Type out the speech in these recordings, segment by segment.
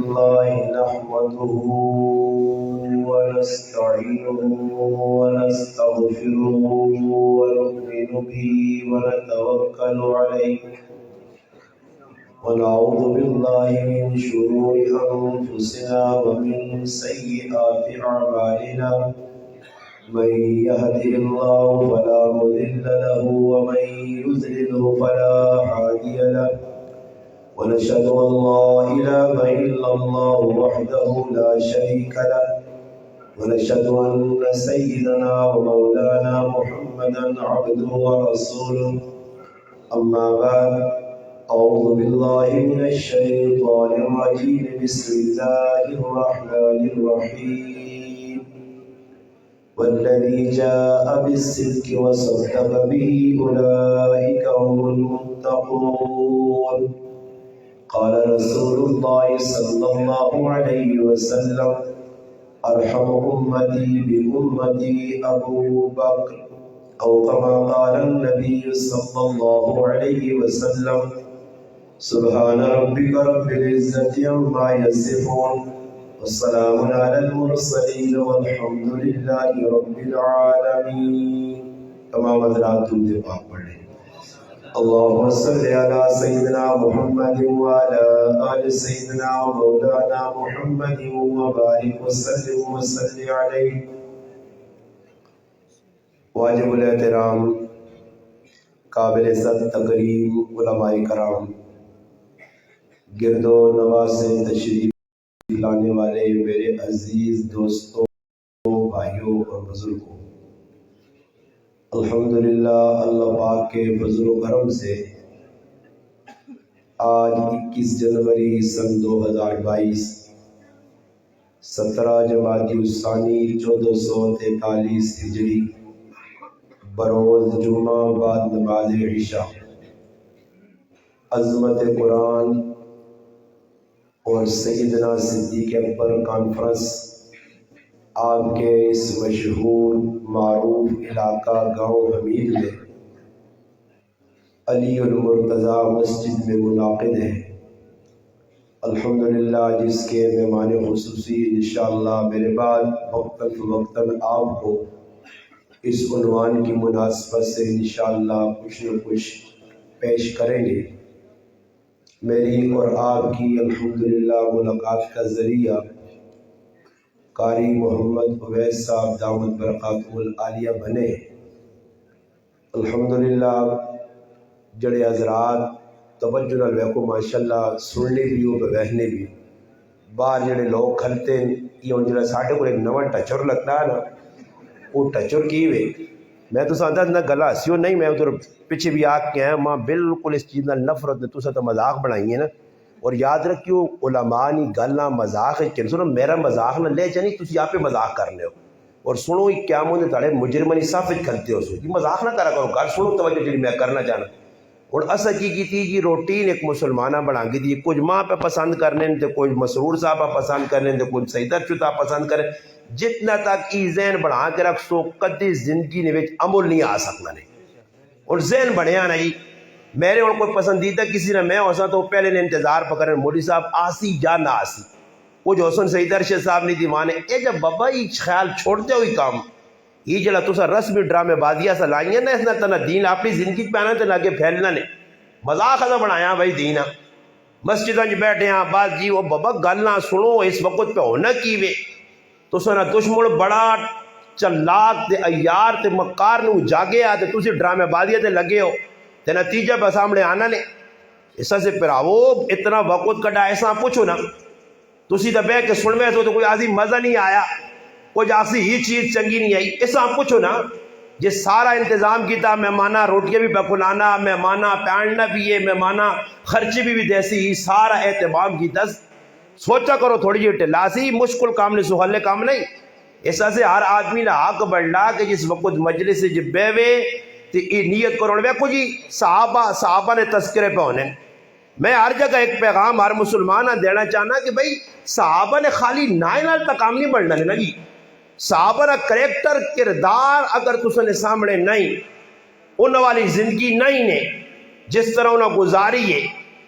لله نحمده ونستعينه ونستغفره ونؤمن به ونتوكل عليه ونعوذ بالله من شرور أنفسنا ومن سيئات أعمالنا من يهده الله فلا مضل له ومن يضلل فلا هادي له ونشهد أن لا إله إلا الله وحده لا شريك له ونشهد أن سيدنا ومولانا محمدا عبده ورسوله أما بعد أعوذ بالله من الشيطان الرجيم بسم الله الرحمن الرحيم والذي جاء بالصدق وصدق به أولئك هم المتقون قال رسول الله صلى الله عليه وسلم أرحم أمتي بأمتي أبو بكر أو كما قال النبي صلى الله عليه وسلم سبحان ربك رب العزة عما يصفون والسلام على المرسلين والحمد لله رب العالمين تمام حضرات درود پاک پڑھ لیں اللهم صل على سيدنا محمد وعلى آل سيدنا ومولانا محمد وبارك وسلم وصل عليه واجب الاحترام قابل عزت تقریم علماء کرام گرد و نواز سے تشریف لانے والے میرے عزیز دوستوں بھائیوں اور بزرگوں الحمدللہ اللہ پاک کے فضل و کرم سے آج 21 جنوری سن 2022 17 جمادی الثانی 1443 ہجری بروز جمعہ بعد نماز عشاء عظمت قرآن اور سیدنا صدیق اکبر کانفرنس آپ کے اس مشہور معروف علاقہ گاؤں حمید میں علی المرتضیٰ مسجد میں منعقد ہے الحمدللہ جس کے مہمان خصوصی انشاءاللہ میرے بعد وقتاً فوقتاً آپ کو اس عنوان کی مناسبت سے انشاءاللہ کچھ نہ کچھ پیش کریں گے میری اور آپ کی الحمدللہ ملاقات کا ذریعہ قاری محمد اویس صاحب دامت برکاتہ العالیہ بنے الحمدللہ جڑے حضرات توجہ نال ویکھو ماشاءاللہ سننے بھی ہو بہنے بھی باہر جڑے لوگ کھلتے ہیں یہ جڑا ساڈے کو ایک نواں ٹچر لگتا ہے نا وہ ٹچر کی وے میں تو ساندا نہ گلا ہسیو نہیں میں ادھر پیچھے بھی آ کے آیا ماں بالکل اس چیز نال نفرت نے تسا تو مذاق بنائی ہے نا اور یاد رکھیو علماء نی گل نہ مذاق ہے کہ سنو میرا مذاق نہ لے جانی تسی آپ پہ مذاق کرنے ہو اور سنو قیامت دے تاڑے مجرمانی صاف کھلتے ہو سو یہ مذاق نہ کرا کرو گل سنو توجہ جی میں کرنا چاہنا اور اسا کی تھی جی روٹین ایک مسلمانہ بنا کے دی کچھ ماں پہ پسند کرنے تے کچھ مسرور صاحب پسند کرنے تے کچھ سیدر چتا پسند کرنے جتنا تک ای ذہن بنا کے رکھ سو کدی زندگی نے وچ عمل نہیں آ سکنا نہیں اور ذہن بنیا نہیں میرے اور کوئی پسندیدہ کسی نے میں ہوسا تو پہلے نے انتظار پکڑے مودی صاحب آسی یا نہ آسی وہ جو حسن سیدر شاہ صاحب نہیں دیوانے اے جب بابا یہ خیال چھوڑتے ہوئی کام یہ جڑا تسا رسمی ڈرامے بازیاں سے لائیں نا اس نے تنا دین اپنی زندگی پہنا تے لگے پھیلنا نے مذاق نہ بنایا بھائی دین مسجداں وچ بیٹھے ہاں بعد جی وہ بابا گل نہ سنو اس وقت پہ ہونا کی وے تسا نہ دشمن بڑا چلاک تے عیار تے مکار نو جاگے آ تے تسی ڈرامے بازیاں تے لگے ہو تے نتیجہ پہ سامنے آنا نے ایسا سے پھراو اتنا وقت کٹا ایسا پوچھو نا تسی تو بہ کے سن میں تو کوئی آسی مزہ نہیں آیا کوئی آسی ہی چیز چنگی نہیں آئی ایسا پوچھو نا جی سارا انتظام کیتا مہمانہ روٹیاں بھی پکلانا مہمانہ پہننا بھی ہے مہمانہ خرچے بھی دیسی سارا اہتمام کیتا سوچا کرو تھوڑی جی ٹلاسی مشکل کام نہیں سہلے کام نہیں ایسا سے ہر آدمی نے حق بڑھنا کہ جس وقت مجلس سے جب بیوے تو یہ نیت کرو ویکو جی صحابہ نے تذکرے پہ ہونے میں ہر جگہ ایک پیغام ہر مسلمان دینا چاہنا کہ بھائی صحابہ نے خالی نائے نال تک کام نہیں بڑھنا نا جی صحابہ کا کریکٹر کردار اگر تسنے سامنے نہیں ان والی زندگی نہیں نے جس طرح انہوں گزاری ہے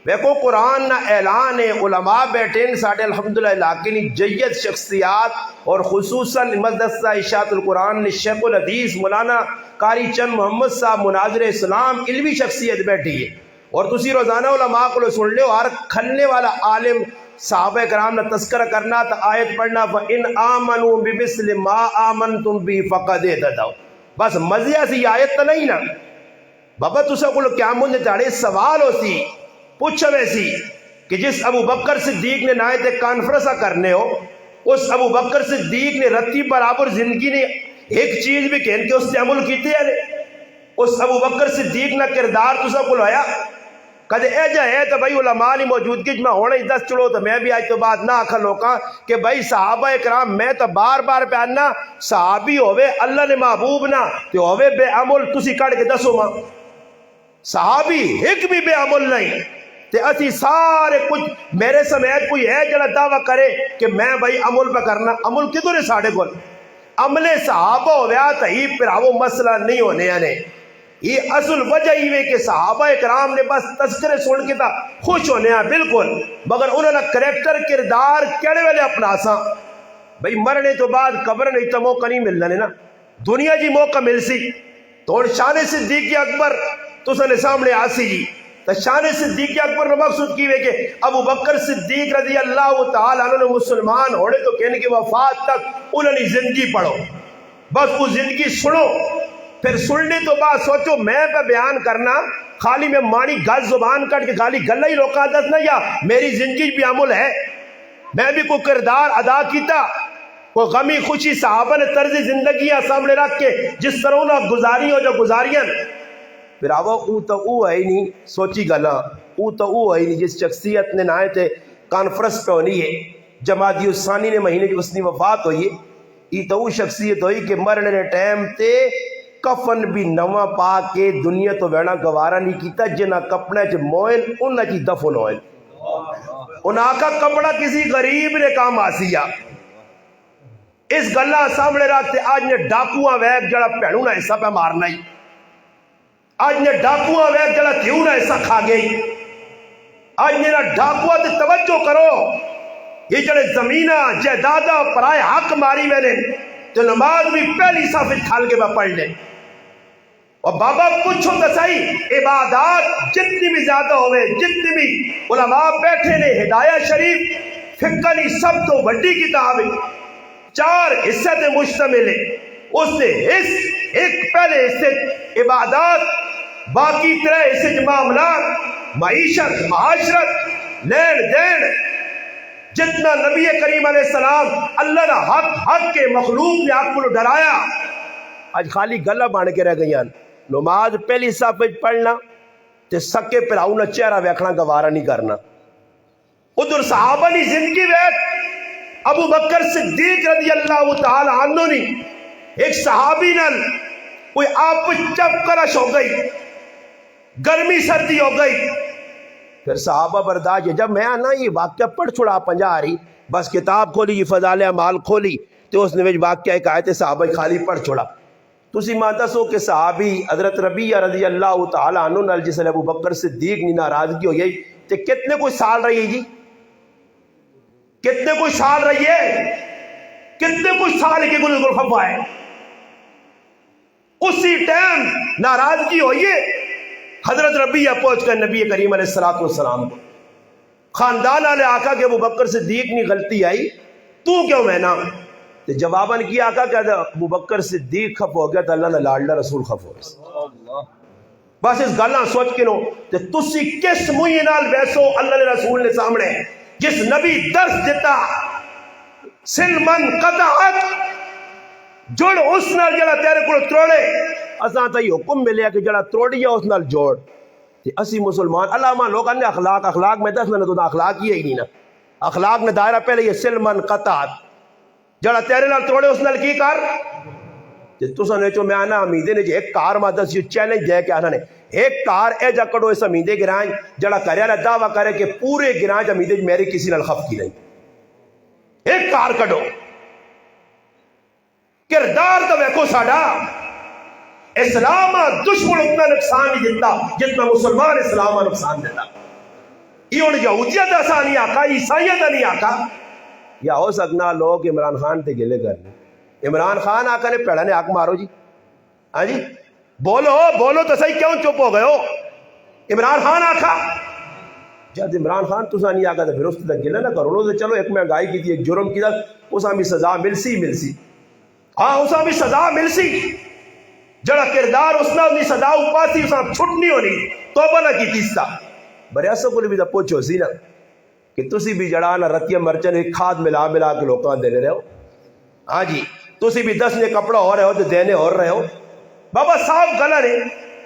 ویکو قرآن نہ اعلان ہے علماء بیٹھے ہیں ساڑھے الحمدللہ علاقے نی جید شخصیات اور خصوصاً مدرسہ اشاعت القرآن نے شیخ الحدیث مولانا قاری چند محمد صاحب مناظر اسلام علمی شخصیت بیٹھی ہے اور تسی روزانہ علماء کو سن لے ہر کھلنے والا عالم صحابہ کرام نے تذکرہ کرنا تو آیت پڑھنا فَإِنْ آمَنُوا بِمِثْلِ مَا آمَنْتُمْ بِهِ فَقَدْ اهْتَدَوْا بس مزیہ سی آیت تو نہیں نا بابا تسا کو قیامت دے دہاڑے سوال ہو سی پوچھو ایسی کہ جس ابو بکر صدیق نے نائت کانفرنسا کرنے ہو اس ابو بکر صدیق نے رتی برابر زندگی نے ایک چیز بھی کہن کے اس سے عمل کیتے ہیں اس ابو بکر صدیق نہ کردار تسا کو لایا کدے اے جا ہے تو بھائی علماء نہیں موجودگی میں ہونا ہی دس چلو تو میں بھی آج تو بات نہ آکھا لوکاں کہ بھائی صحابہ اکرام میں تو بار بار پیاننا صحابی ہوئے اللہ نے محبوب نہ تو ہوئے بے عمل تسی کڑ کے دسو ماں صحابی ایک بھی بے عمل نہیں تے اسی سارے کچھ میرے سمیت کوئی ہے جڑا دعویٰ کرے کہ میں بھائی عمل پہ کرنا عمل کدھر ہے ساڑھے کو عمل صحابہ ہویا تو ہی پھر وہ مسئلہ نہیں ہونے آنے یہ اصل وجہ ہی ہے کہ صحابہ اکرام نے بس تذکرے سن کے تا خوش ہونے ہیں بالکل مگر انہوں نے کریکٹر کردار کیڑے والے اپنا سا بھئی مرنے تو بعد قبر نہیں تو موقع نہیں ملنا نا دنیا جی موقع مل سی تو شان صدیق اکبر تو سنے سامنے آسی جی تو شان صدیق اکبر نے مقصود کی ہے کہ ابو بکر صدیق رضی اللہ تعالیٰ عنہ نے مسلمان ہونے تو کہنے کی وفات تک انہوں نے زندگی پڑھو بس وہ زندگی سنو پھر سننے تو بعد سوچو میں پہ بیان کرنا خالی میں مانی گل زبان کٹ کے خالی گلہ ہی روکا دس نہ یا میری زندگی بھی عمل ہے میں بھی کوئی کردار ادا کیتا کوئی غمی خوشی صحابہ نے طرز زندگیاں سامنے رکھ کے جس طرح انہوں گزاری ہو جو گزاریاں پھر آوہ او تو او ہے نہیں سوچی گلا او تو او ہے نہیں جس شخصیت نے نائے تھے کانفرنس پہ ہونی ہے جمادی الثانی نے مہینے کی اس نے وفات ہوئی ہے یہ تو او شخصیت ہوئی کہ مرنے نے ٹائم تے کفن بھی نواں پا کے دنیا تو ویڑا گوارا نہیں کیتا جنہ کپڑے چ موئل انہ کی دفن ہوئل انہاں کا کپڑا کسی غریب نے کام آسیا اس گلہ سامنے رکھتے آج نے ڈاکواں ویک جڑا پہنوں نہ حصہ پہ مارنا ہی آج نے ڈاکوان ویک جڑا تھیوں نہ ایسا کھا گئی آج نے ڈاکوان تے توجہ کرو یہ جڑے زمینہ جائیدادہ پرائے حق ماری میں نے تو نماز بھی پہلی صاف کھال کے میں پڑھ لیں اور بابا پوچھو تو صحیح عبادات جتنی بھی زیادہ ہوئے جتنی بھی علماء بیٹھے نے ہدایہ شریف فقہ کی سب تو بڑی کتاب ہے 4 حصے تے مشتمل ہے اس نے ایک پہلے حصے عبادات باقی 3 حصے معاملات معیشت معاشرت لین دین جتنا نبی کریم علیہ السلام اللہ نے حق کے مخلوق نے حق کو ڈرایا آج خالی گلہ بان کے رہ گئی نماز پہلی صاحب پڑھنا تے سکے پراؤنا چہرہ ویکھنا گوارا نہیں کرنا ادھر صحابہ نے زندگی ویک ابو بکر صدیق رضی اللہ تعالی عنہ نے ایک صحابی نل کوئی آپ چپ کرش ہو گئی گرمی سردی ہو گئی پھر صحابہ برداشت جب میں آنا یہ واقعہ پڑھ چھوڑا 50 رہی بس کتاب کھولی یہ فضائل اعمال کھولی تو اس نے واقعہ ایک آیت صحابہ خالی پڑھ چھوڑا تسی مانتا سو کہ صحابی حضرت ربیہ رضی اللہ تعالی عنہ نال جس نے ابو بکر صدیق نے ناراضگی ہو گئی تو کتنے کوئی سال رہی ہے جی کتنے کوئی سال رہی ہے کتنے کوئی سال کے گل خفا ہے اسی ٹائم ناراضگی ہوئی ہے حضرت ربیہ پہنچ کر نبی کریم علیہ السلام کو خاندان والے آقا کہ ابو بکر صدیق نے غلطی آئی تو کیوں میں نا جواباً کیا آقا کہ ابو بکر صدیق خف ہو گیا تو اللہ نے لاڈلا رسول خف ہو گیا بس اس گلہ سوچ کے نو کہ تسی کس موئی نال ویسو اللہ نے رسول نے سامنے جس نبی درس دیتا سلمن قطعت جوڑ اس نال جڑا تیرے کو تروڑے اساں تا یہ حکم ملیا کہ جڑا تروڑیا اس نال جوڑ اسی مسلمان علامہ لوگاں نے اخلاق میں دس میں نے تو اخلاق ہی نہیں نا اخلاق نے دائرہ پہلے یہ سلمن قطعت جڑا تیرے نال تروڑے اس نال کی کر تو نے چو میں آنا امیدے نے ایک کار مادس یہ چیلنج ہے کہ آنا نے ایک کار اے جا کڑو اس امیدے گرائیں جڑا کریا رہا دعویٰ کرے کہ پورے گرائیں امیدے میری کسی نال خف کی نہیں ایک کار کڑو کردار تو ویکو ساڑا اسلام دشمن اتنا نقصان نہیں دیتا جتنا مسلمان اسلام نقصان دیتا یہ ہوں یہودیت ایسا نہیں آکا، عیسائیت نہیں آکا. یا ہو سکنا لوگ عمران خان تے گلے کرنے، عمران خان آکا نے پیڑا نے آک مارو جی. ہاں جی بولو بولو تو صحیح، کیوں چپ ہو گئے ہو؟ عمران خان آکا، جب عمران خان تسا نہیں آکا تو پھر اس تک گلے نہ کرو. تو چلو ایک مہنگائی کی تھی، ایک جرم کیا، اس بھی سزا ملسی. ہاں اس بھی سزا ملسی. جڑا کردار اس نے سزا اپاسی اس چھٹنی ہونی، توبہ نہ کی تیستا برے ایسا کو بھی تو پوچھو سی نا کہ تسی بھی جڑا نا رتیا مرچن ایک کھاد ملا کے لوکاں دینے رہے ہو. ہاں جی تسی بھی 10 نے کپڑا ہو رہے ہو تو دینے ہو رہے ہو. بابا صاحب غلط ہے.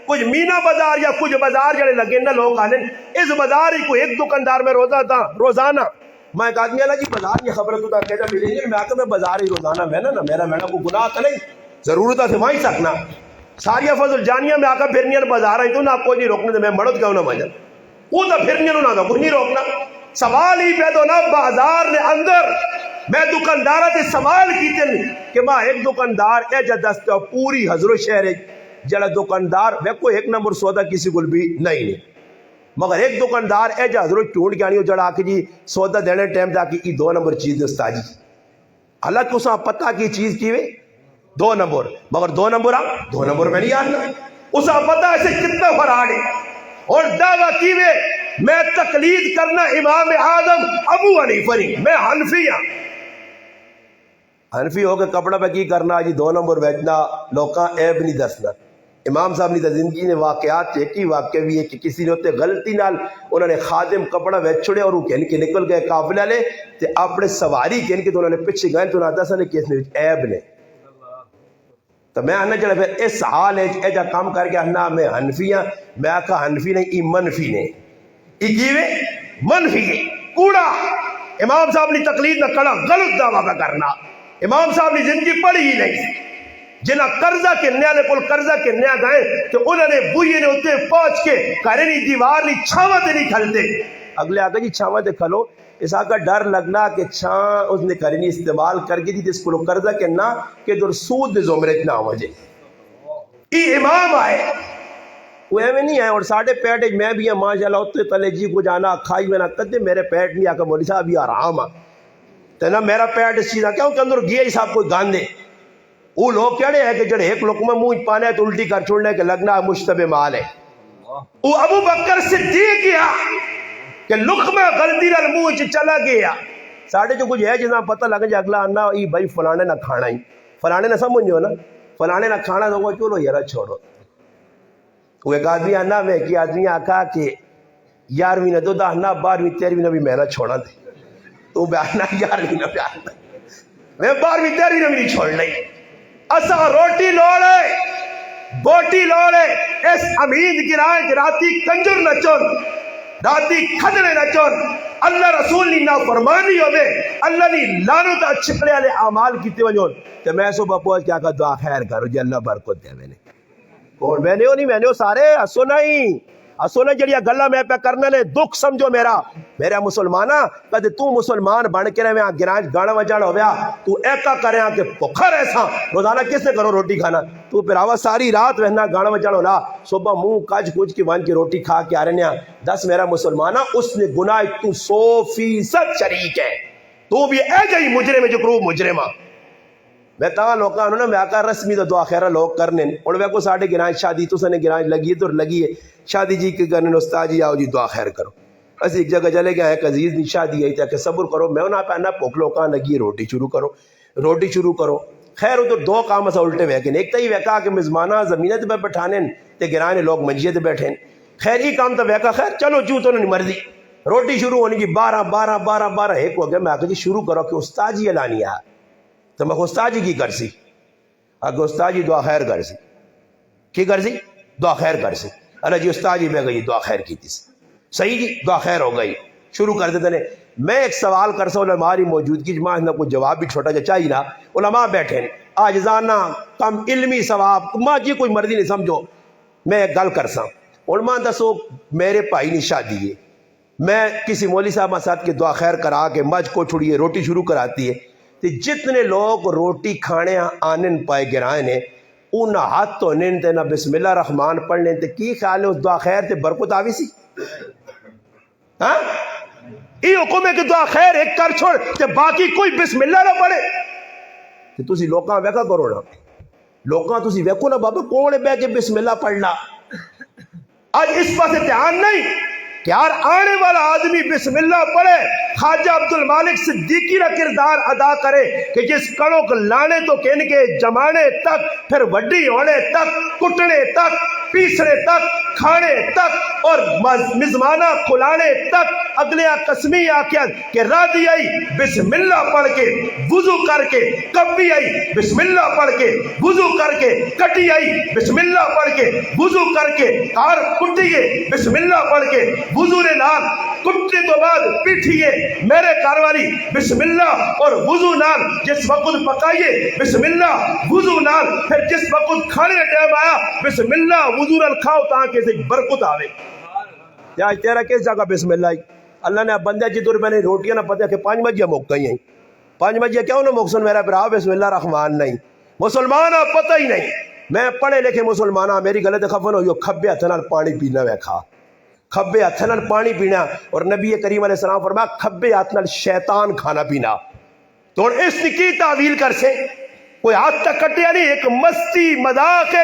کچھ مینا بازار یا کچھ بازار جڑے لگے نا لوگ آنے اس بازار ہی کوئی ایک دکاندار میں روزانہ میں ایک آدمی اللہ جی بازار یہ خبر تو کہتا ملیں گے، میں آتا میں بازار ہی روزانہ میں نا میرا کوئی گناہ تو نہیں، ضرورت ہے وہیں سکنا ساریہ فضل جانیہ میں آکا پھرنی بازار آئی تو نہ کوئی نہیں روکنے دے، میں مرد کیوں نہ مجھے وہ تو پھرنی نہ کوئی نہیں روکنا. سوال ہی پیدا نہ بازار نے اندر میں دکاندارہ تے سوال کیتے کہ ماں ایک دکاندار اے جا دستا پوری حضرت شہر جڑا دکاندار میں کوئی ایک نمبر سودا کسی کو بھی نہیں مگر ایک دکاندار اے جا حضرت چونڈ کے آنی ہو جڑا آکے جی سودا دینے ٹائم دا کہ یہ 2 نمبر چیز دستا جی. حالانکہ اسا پتہ کی چیز کی وے 2 نمبر مگر 2 نمبر میں نہیں آنا اسا پتہ ایسے کتنا فراڈ ہے. اور دعویٰ کی وے میں تقلید کرنا امام اعظم ابو حنیفہ نہیں، میں حنفی ہاں. حنفی ہو کے کپڑا پہ کی کرنا جی 2 نمبر بیچنا لوکاں عیب نہیں دسنا. امام صاحب نے زندگی نے واقعات ایک ہی واقعہ بھی ہے کہ کسی نے ہوتے غلطی نال انہوں نے خادم کپڑا بیچ چھوڑے اور وہ کہنے کے نکل گئے قافلہ لے تے اپنے سواری کہنے کے تو انہوں نے پیچھے گئے تو انہوں نے دسا نے کس نے عیب نے. تو میں آنا چلا پھر اس حال ہے جا کام کر کے آنا میں حنفی ہاں. میں آکا حنفی نہیں ای منفی نے ای کیوے منفی ہے کوڑا. امام صاحب نے تقلید نہ کڑا غلط دعویٰ کا کرنا. امام صاحب نے زندگی پڑھی ہی نہیں. جنہ قرضہ کے نیا نے کل قرضہ کے نیا گئے کہ انہوں نے بوئے نے ہوتے پہنچ کے کرے نہیں دیوار نہیں چھاواں تے نہیں کھلتے. اگلے آگا جی چھاواں تے کھلو اس آگا ڈر لگنا کہ چھاں اس نے کرنی استعمال کر کے دی جس کو قرضہ کے نہ کہ در سود دے زمرت نہ ہو جائے. ای امام آئے وہ ایویں نہیں ہے. اور ساڑھے پیٹ میں بھی ہیں ماشاءاللہ ہوتے تلے جی کو جانا کھائی میں نہ کدے میرے پیٹ نہیں آکا مولی صاحب یہ آرام آ تینا میرا پیٹ اس چیزاں کیوں کہ اندر گیا ہی صاحب کوئی گاندے. وہ لوگ کہڑے ہیں کہ جڑے ایک لقمہ منہ پانے تو الٹی کر چھوڑنے کے لگنا مشتبہ مال ہے. وہ ابو بکر صدیق کیا کہ لقمہ غلطی نال منہ چلا گیا. ساڑھے جو کچھ ہے جساں پتہ لگ جائے اگلا آنا ای بھائی فلانے نہ کھانا ہی فلانے نہ سمجھو نا فلانے نہ کھانا تو وہ چلو یارا چھوڑو. وہ ایک آدمی آنا میں کہ آدمی آکا کہ 11ویں نہ دو دہنا 12ویں 13ویں نہ بھی میں نہ چھوڑا دے تو بیانا 11ویں نہ بیانا میں 12ویں 13ویں نہ بھی نہیں چھوڑ لئی. اسا روٹی لوڑے بوٹی لوڑے اس امید گرائے راتی کنجر نہ چون راتی کھدنے نہ چون اللہ رسول نے نہ فرمانی ہوئے اللہ نے لانت چھپڑے والے اعمال کیتے ونجون تو میں صبح پہنچ کیا کہ دعا خیر کرو جی اللہ برکت دے. میں نے کون میں نے ہو سارے اسو نہیں جڑیا گلا میں پہ کرنے لے دکھ سمجھو میرا مسلمانہ کدے تو مسلمان بن کے رہے گراج گانا وجانا ہو گیا تو ایکا کرے کہ بھوکا رہسا روزانہ کس نے کرو روٹی کھانا تو پھر آوا ساری رات رہنا گانا وجانا ہونا صبح منہ کج کچھ کی وان کی روٹی کھا کے آ رہے ہیں. دس میرا مسلمانہ اس نے گناہ تو 100% شریک ہے. تو بھی اے جائی مجرم ہے جو کرو مجرمہ. میں تاں لوکاں انہوں نے میں آکا رسمی تو دعا خیرہ لوگ کرنے اور میں کو ساڑھے گرائیں شادی تو سنے گرائیں لگی ہے تو لگی ہے شادی جی کے کرنے استاد جی آؤ جی دعا خیر کرو. بس ایک جگہ چلے گیا ایک عزیز نے شادی آئی تھا کہ صبر کرو میں انہاں پہ نہ پوک لوکاں لگی روٹی شروع کرو. خیر ادھر 2 کام اسا الٹے ویکن ایک تا ہی ویکا کہ مزمانہ زمینہ تے بٹھانے تے گرائیں لوگ منجیے تے بیٹھیں. خیر ہی کام تا ویکا خیر چلو جو تو نہیں مرضی روٹی شروع ہونے کی 12 ایک ہو گیا. میں آکا جی شروع کرو کہ استاد جی اعلانی آ تو میں استاد جی کی کرسی اگر استاد جی دعا خیر کرسی کی کرسی دعا خیر کرسی اللہ جی استاد جی میں گئی دعا خیر کی تھی صحیح جی دعا خیر ہو گئی شروع کر دیتے نے. میں ایک سوال کر سا ہماری موجودگی جماع نہ کوئی جواب بھی چھوٹا جا چاہیے نا علماء بیٹھے آجزانہ کم علمی ثواب ماں جی کوئی مرضی نہیں سمجھو میں ایک گل کر سا علماء دسو میرے بھائی نے شادی ہے میں کسی مولوی صاحب ساتھ کے دعا خیر کرا کے مجھ کو چھوڑیے روٹی شروع کراتی ہے تو جتنے لوگ روٹی کھانے آنن پائے گرائے نے انہ ہاتھ تو نین تے نہ بسم اللہ الرحمن پڑھنے تے کی خیال ہے اس دعا خیر تے برکت آوی سی ہاں یہ حکم ہے کہ دعا خیر ایک کر چھوڑ تے باقی کوئی بسم اللہ نہ پڑھے تے تسی لوکاں ویکھا کرو نا لوکاں تسی ویکھو نا بابا کون بہ کے بسم اللہ پڑھنا آج اس پاسے دھیان نہیں کہ یار آنے والا آدمی بسم اللہ پڑھے خواجہ عبد المالک صدیقی کا کردار ادا کرے کہ جس کڑوں کو لانے تو کن کے جمانے تک پھر وڈی ہونے تک کٹنے تک پیسنے تک کھانے تک اور مزمانہ کھلانے تک اگلے قسمی آکیات کہ راضی آئی بسم اللہ پڑھ کے وضو کر کے کبھی آئی بسم اللہ پڑھ کے وضو کر کے کٹی آئی بسم اللہ پڑھ کے وضو کر کے کار کٹیے بسم اللہ پڑھ کے وضو نے نال کٹنے تو بعد پیٹھیے میرے کاروالی بسم اللہ اور وضو نال جس وقت پکائیے بسم اللہ وضو نال پھر جس وقت کھانے ٹائم آیا بسم اللہ وضو نال کھاؤ تاکہ سے برکت آوے یا تیرا کس جگہ بسم اللہ اللہ نے بندہ جی دور میں نے روٹیاں نہ پتہ کہ 5 بجے موقع ہی ہیں 5 بجے کیوں نہ موقع میرا برا بسم اللہ الرحمن نہیں مسلمان پتہ ہی نہیں میں پڑھے لکھے مسلمان میری غلط خفن ہوئی کھبے ہاتھ نال پانی پینا ویکھا کھبے ہاتھ نال پانی پینا اور نبی کریم علیہ السلام فرمایا کھبے ہاتھ نال شیطان کھانا پینا تو اس کی تعویل کر سے کوئی ہاتھ تک کٹیا نہیں ایک مستی مذاق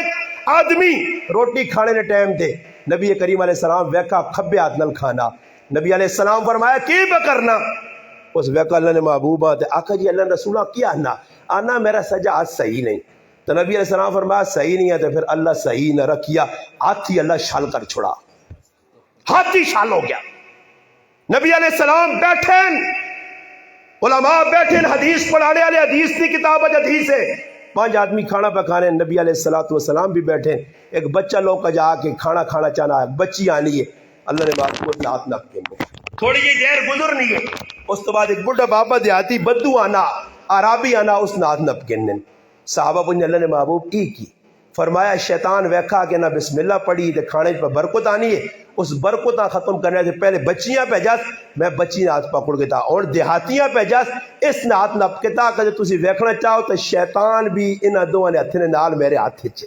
آدمی روٹی کھانے نے ٹائم دے نبی کریم علیہ السلام ویکھا کھبے ہاتھ نال کھانا نبی علیہ السلام فرمایا کی بکرنا اس ویکھا اللہ نے محبوبہ تے آقا جی اللہ رسولہ کیا آنا میرا سجا ہاتھ صحیح نہیں تو نبی علیہ السلام فرمایا صحیح نہیں ہے تو پھر اللہ صحیح نہ رکھیا ہاتھ ہی اللہ شال کر چھوڑا ہاتھ ہی شال ہو گیا نبی علیہ السلام بیٹھے علماء بیٹھے حدیث پڑھانے والے حدیث کی کتاب حدیث ہے 5 آدمی کھانا پکانے نبی علیہ السلام بھی بیٹھے ایک بچہ لوگ کا جا کے کھانا کھانا چاہنا ہے بچی آنی ہے اللہ نے بات کو ہاتھ نہ تھوڑی جی دیر گزرنی ہے اس تو بعد ایک بڑھا بابا دیہاتی بدو آنا عرابی آنا اس نے ہاتھ نپ گن صحابہ پوچھنے اللہ نے محبوب کی فرمایا شیطان ویکھا کہ نہ بسم اللہ پڑھی تے کھانے پہ برکت آنی ہے اس برکتہ ختم کرنے سے پہلے بچیاں پہ جاس میں بچی نے ہاتھ پکڑ کے تھا اور دیہاتیاں پہ جاس اس نے ہاتھ نپ کے تھا کہ تسی ویکھنا چاہو تو شیطان بھی انہاں دو نے ہتھے نال میرے ہاتھ کھچے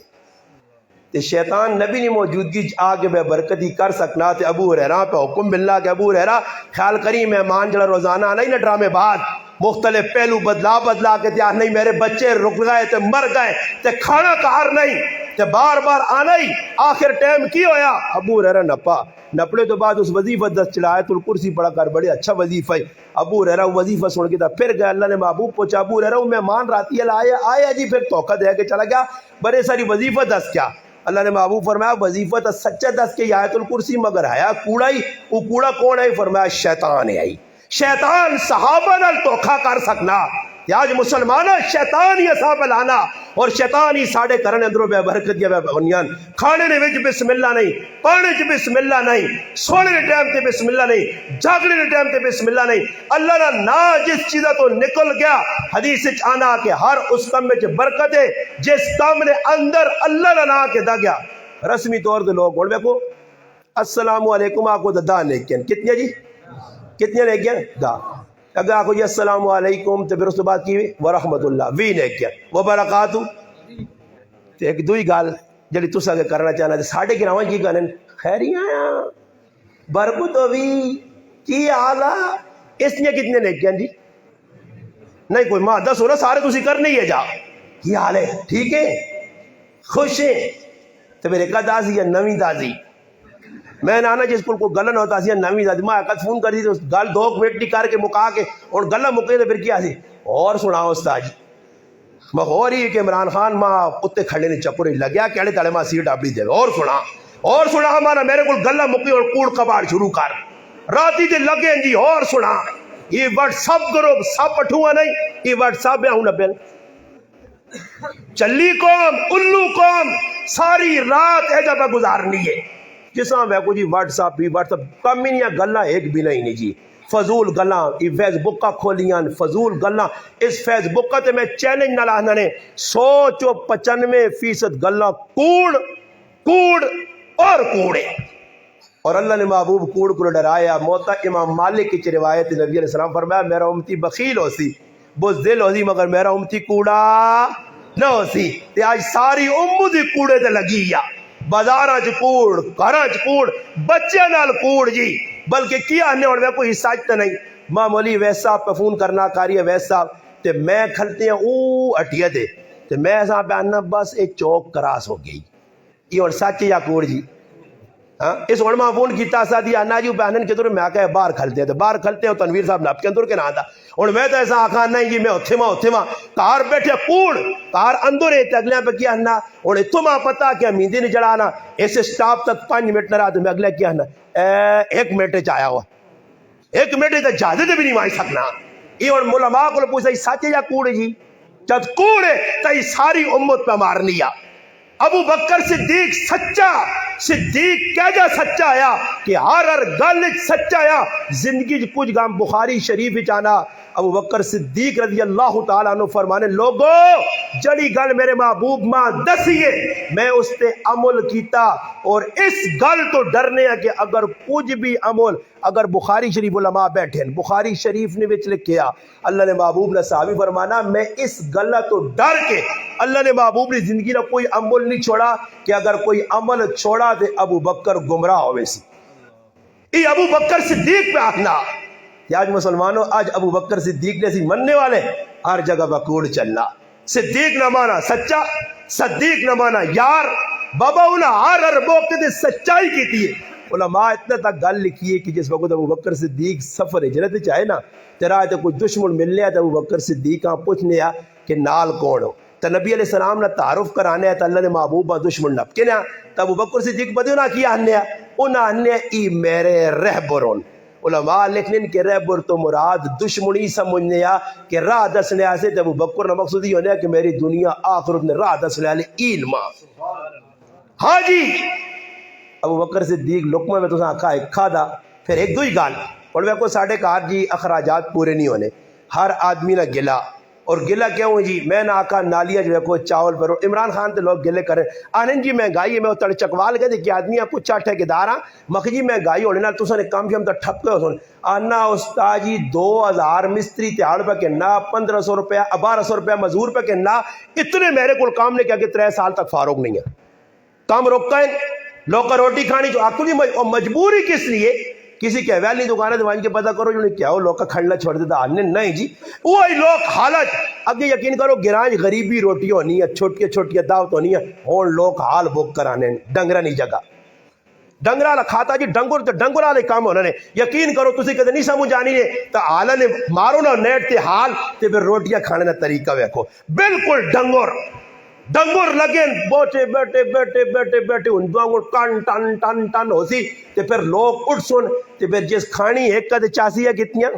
تے شیطان نبی نے موجودگی آگے بے برکتی کر سکنا تے ابو ہریرہ پہ حکم ملنا کہ ابو ہریرہ خیال کری مہمان جڑا روزانہ نہیں نہ ڈرامے بعد مختلف پہلو بدلا کے تیار نہیں میرے بچے رک گئے تے مر گئے تے کھانا کار نہیں تے بار بار آنا ہی آخر ٹائم کی ہویا ابو ہریرہ نپڑے تو بعد اس وظیفہ 10 چلائے تو کرسی پڑا کر بڑے اچھا وظیفہ ہے ابو ہریرہ وظیفہ سن کے تھا پھر گیا اللہ نے محبوب پوچھا ابو ہریرہ مہمان راتی آیا جی پھر توقع دے کے چلا گیا بڑے ساری وظیفہ 10 کیا اللہ نے محبوب فرمایا وظیفہ تو سچا 10 کے آیت الکرسی مگر آیا کوڑا ہی وہ کوڑا کون ہے فرمایا شیطان ہے شیطان صحابہ نال دھوکھا کر سکنا آج مسلمان شیطان ہی صاحب لانا اور شیطان ہی ساڑے کرنے اندروں بے برکت یا بے بنیان کھانے نے وچ بسم اللہ نہیں پانے چ بسم اللہ نہیں سونے نے ٹائم تے بسم اللہ نہیں جاگنے نے ٹائم تے بسم اللہ نہیں اللہ کا نا جس چیزہ تو نکل گیا حدیث وچ آنا کہ ہر اس کام میں برکت ہے جس کام نے اندر اللہ کا نا کے دا گیا رسمی طور تے لوگ بول دیکھو السلام علیکم آپ کو دا نیکیاں کتنی جی کتنی نیکیاں دا اگر آپ کو جی السلام علیکم تو پھر اس کے بعد کی ورحمت اللہ وی نیکیاں وبرکاتہ تو ایک دوئی گال جڑی تسا کے کرنا چاہنا ہے ساڑھے گراواں کی گالن خیریاں برکت ہوئی کی آلہ اس نے کتنے نیکیاں جی نہیں کوئی ماں 10 ہو رہا سارے تسی کرنے ہی ہے جا کی حال ہے ٹھیک ہے خوش ہے تو پھر ایک دازی یا نویں دازی میں نانا جس کو گلن ہوتا سی نویں دازی ماں ایک فون کر دی تو گل 2 منٹ کر کے مکا کے اور گلہ مکے تو پھر کیا سی اور سناؤ استاد میں ہو رہی ہے کہ عمران خان ماں کتے کھڑے نے چپڑی لگیا کہڑے تڑے ماں سیٹ اپنی دے اور سنا ہمارا میرے کو گلہ مکی اور کوڑ کباڑ شروع کر راتی دے لگے جی اور سنا یہ واٹس اپ گروپ سب پٹھوا نہیں یہ واٹس اپ ہوں نہ پہل چلی قوم الو قوم ساری رات ہے جب گزارنی ہے جس طرح ویکو جی واٹس اپ بھی واٹس اپ کم ہی نہیں گلا ایک بھی نہیں جی فضول گلاں یہ فیس بک کا کھولیاں فضول گلاں اس فیس بک کا تے میں چیلنج نہ لانا نے 195% گلاں کوڑ اور کوڑے اور اللہ نے محبوب کوڑ کو ڈرایا موتا امام مالک کی روایت نبی علیہ السلام فرمایا میرا امتی بخیل ہو سی بزدل ہو سی مگر میرا امتی کوڑا نہ ہو سی تے آج ساری امت ہی کوڑے تے لگی یا بازاراں چ کوڑ گھراں چ کوڑ بچیاں نال کوڑ جی بلکہ کیا نے اور کوئی سچ تو نہیں معمولی ویس صاحب پہ فون کرنا کاری ہے ویس صاحب تے میں کھلتے ہیں او اٹھیا دے تے میں صاحب پہ آنا بس ایک چوک کراس ہو گئی یہ اور سچ یا کوڑ جی ہاں اس علماء فون کیتا سا دی انا جی بہنن کے میں آکا ہے باہر کھلتے ہیں تو باہر کھلتے ہیں تنویر صاحب نپ کے اندر کے نہ آتا اور میں تو ایسا آکھا نہیں جی میں اتھے ماں کار بیٹھے کوڑ کار اندر ہے اگلے پہ کیا ہنا اور اتھو ماں پتا کہ میندی نہیں جڑانا اس سٹاپ تک 5 منٹ نہ رہا تو میں اگلے کیا ہنا 1 منٹ چایا ہوا 1 منٹ تو جادت بھی نہیں مائی سکنا یہ اور علماء کو پوچھا سچ یا کوڑ جی جب کوڑ ہے تو یہ ساری امت پہ مار لیا ابو بکر صدیق سچا صدیق کیا جا سچا آیا کہ ہر گل سچا آیا زندگی کچھ گام بخاری شریف چانا ابو بکر صدیق رضی اللہ تعالیٰ عنہ فرمانے لوگو جڑی گل میرے محبوب ماں دسیے میں اس تے عمل کیتا اور اس گل تو ڈرنے ہیں کہ اگر کچھ بھی عمل اگر بخاری شریف علماء بیٹھے ہیں بخاری شریف نے وچ لکھیا اللہ نے محبوب نے صحابی فرمانا میں اس گل تو ڈر کے اللہ نے محبوب نے زندگی نہ کوئی عمل نہیں چھوڑا کہ اگر کوئی عمل چھوڑا دے ابو بکر گمراہ ہوئے سی یہ ابو بکر صدیق پہ آنا کہ آج مسلمانوں آج ابو بکر صدیق نے سی مننے والے ہر جگہ بکوڑ چلنا صدیق نہ مانا سچا صدیق نہ مانا یار بابا انہاں ہر موقع دے سچائی کی تھی علماء اتنا تک گل لکھی ہے کہ جس وقت ابو بکر صدیق سفر ہجرت چاہے نا تیرا تو کوئی دشمن ملنے ہے تو ابو بکر صدیق ہاں پوچھنے ہے کہ نال کون ہو تو نبی علیہ السلام نے تعارف کرانے ہے تو اللہ نے محبوب دشمن نپ کے نا تو ابو بکر صدیق بدے انہاں کیا ہنے ہے انہاں ہنے ای میرے رہبرون علماء لکھنے کہ رہبر تو مراد دشمنی سمجھنے ہے کہ راہ دسنے سے تو ابو بکر نے مقصود یہ ہونے ہے کہ میری دنیا آخرت نے راہ دسنے والے علم ہاں جی ابو بکر صدیق لقمہ میں تو ساں کھا دا پھر ایک دوئی گال اور میں کو ساڑھے کار جی اخراجات پورے نہیں ہونے ہر آدمی نہ گلا اور گلا کیوں جی میں نہ آکا نالیہ جو ہے کو چاول پر عمران خان تے لوگ گلے کریں آنن جی مہنگائی ہے میں تڑ چکوال گئے کہ آدمی آپ کچھ چاٹھے کے دارا مخجی مہنگائی ہونے نہ تو سنے کام کی ہم تا ٹھپ گئے سن آنا استاجی 2000 مستری تیار پہ کہ نہ 1500 روپیہ 1200 روپیہ مزور پہ کہ نہ اتنے میرے کل کام نے کیا کہ 3 سال تک فاروق نہیں ہے کام روکا ہے لوگ کا روٹی کھانی جو آپ کو نہیں مجبوری کس لیے کسی کے ویلی دکانہ دوان کے پتہ کرو جو کیا ہو لوگ کا کھڑنا چھوڑ دیتا آنے نہیں جی وہی لوگ حالت اگر یقین کرو گرانج غریبی روٹی ہونی ہے چھوٹی چھوٹی دعوت ہونی ہے اور لوگ حال بک کرانے ڈنگرہ نہیں جگہ ڈنگرہ کھاتا جی ڈنگر تو ڈنگر والے کام ہونا نے یقین کرو تسی کہتے نہیں سمجھ آنی نے تو آلہ نے مارو نا نیٹ تے حال تے پھر روٹیاں کھانے نا طریقہ ویکھو بالکل ڈنگر لگے بیٹھے بیٹھے بیٹھے بیٹھے بیٹھے ان دوانگو ٹن ٹن ٹن ٹن ہو سی تے پھر لوگ اٹھ سن تے پھر جس کھانی ایک کا تے چاسی ہے کتنیاں